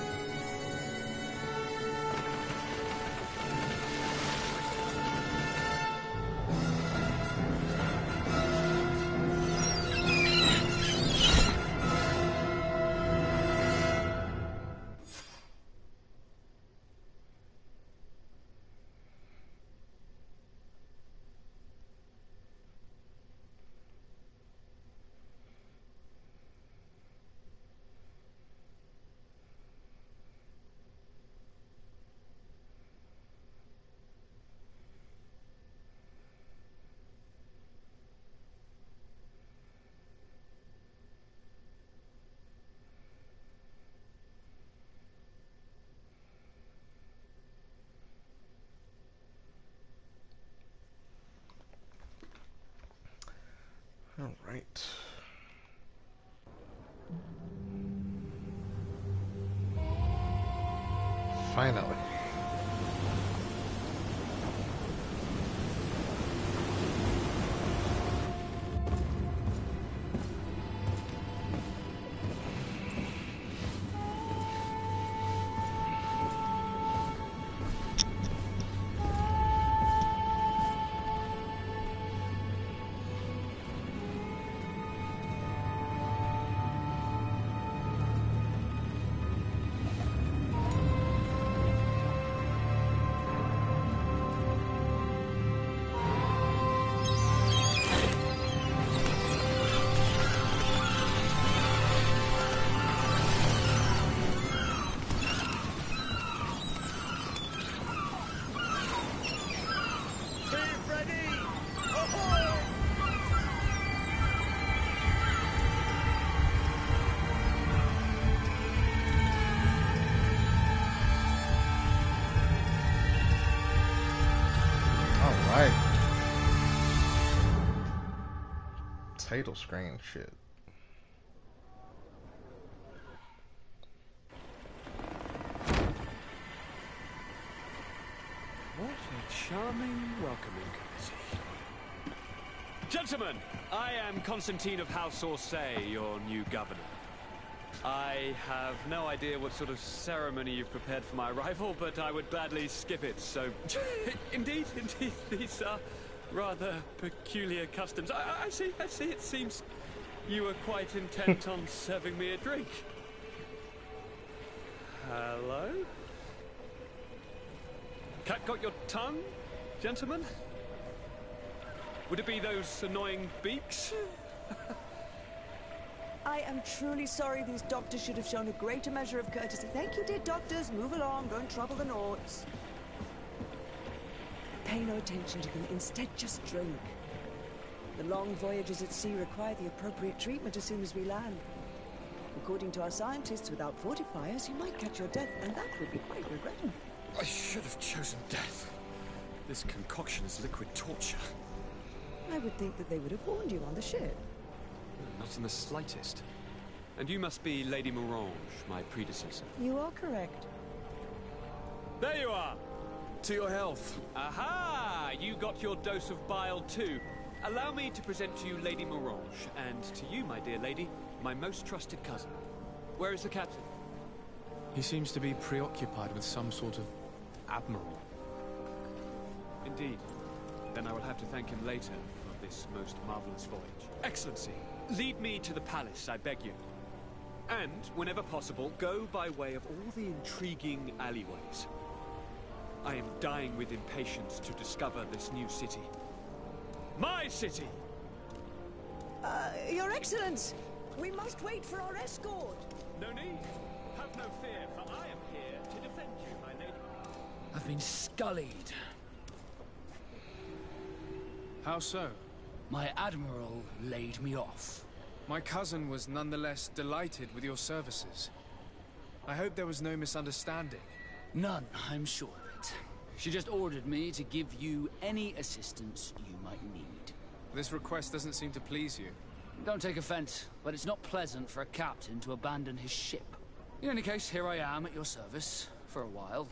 All right. Finally. Title screen shit. What a charming welcoming committee. Gentlemen, I am Constantine of House Orsay, your new governor. I have no idea what sort of ceremony you've prepared for my arrival, but I would gladly skip it, so... Indeed, these are rather peculiar customs. I see, it seems you were quite intent on serving me a drink. Hello? Cat got your tongue, gentlemen? Would it be those annoying beaks? I am truly sorry these doctors should have shown a greater measure of courtesy. Thank you, dear doctors. Move along, don't trouble the Nords. Pay no attention to them. Instead, just drink. The long voyages at sea require the appropriate treatment as soon as we land. According to our scientists, without fortifiers, you might catch your death, and that would be quite regrettable. I should have chosen death. This concoction is liquid torture. I would think that they would have warned you on the ship. Not in the slightest. And you must be Lady Morange, my predecessor. You are correct. There you are! To your health. Aha! You got your dose of bile too. Allow me to present to you Lady Morange, and to you, my dear lady, my most trusted cousin. Where is the captain? He seems to be preoccupied with some sort of admiral. Indeed. Then I will have to thank him later for this most marvelous voyage. Excellency, lead me to the palace, I beg you. And, whenever possible, go by way of all the intriguing alleyways. I am dying with impatience to discover this new city. My city! Your Excellence! We must wait for our escort! No need. Have no fear, for I am here to defend you, my lady. I've been scullied. How so? My admiral laid me off. My cousin was nonetheless delighted with your services. I hope there was no misunderstanding. None, I'm sure of it. She just ordered me to give you any assistance you might need. This request doesn't seem to please you. Don't take offense, but it's not pleasant for a captain to abandon his ship. In any case, here I am at your service for a while.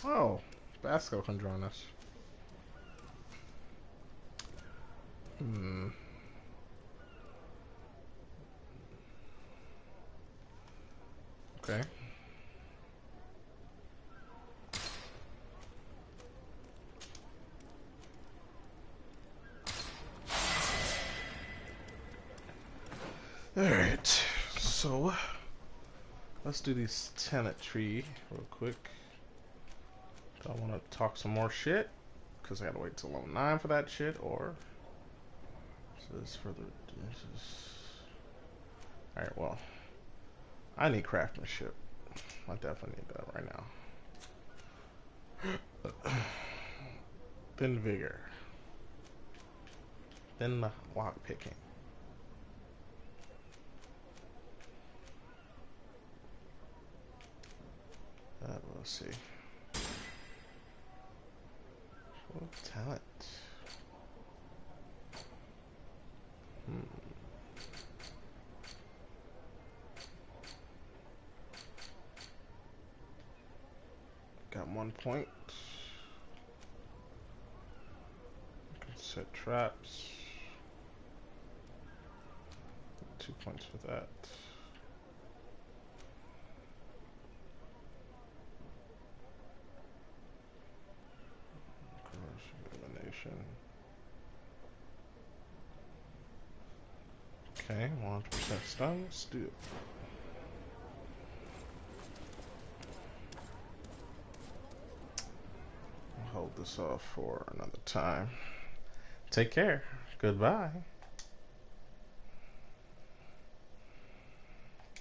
Oh, Basco can join us. Okay. Alright, so let's do these tenantry real quick. Do I want to talk some more shit? Because I gotta wait till level 9 for that shit, or... So this further... Alright, well... I need craftsmanship. I definitely need that right now. Then vigor. Then the lock picking. Let's see. What talent? Got 1 point. Can set traps. 2 points for that. Elimination. Okay, 100% stun. Let's do it. Hold this off for another time. Take care. Goodbye.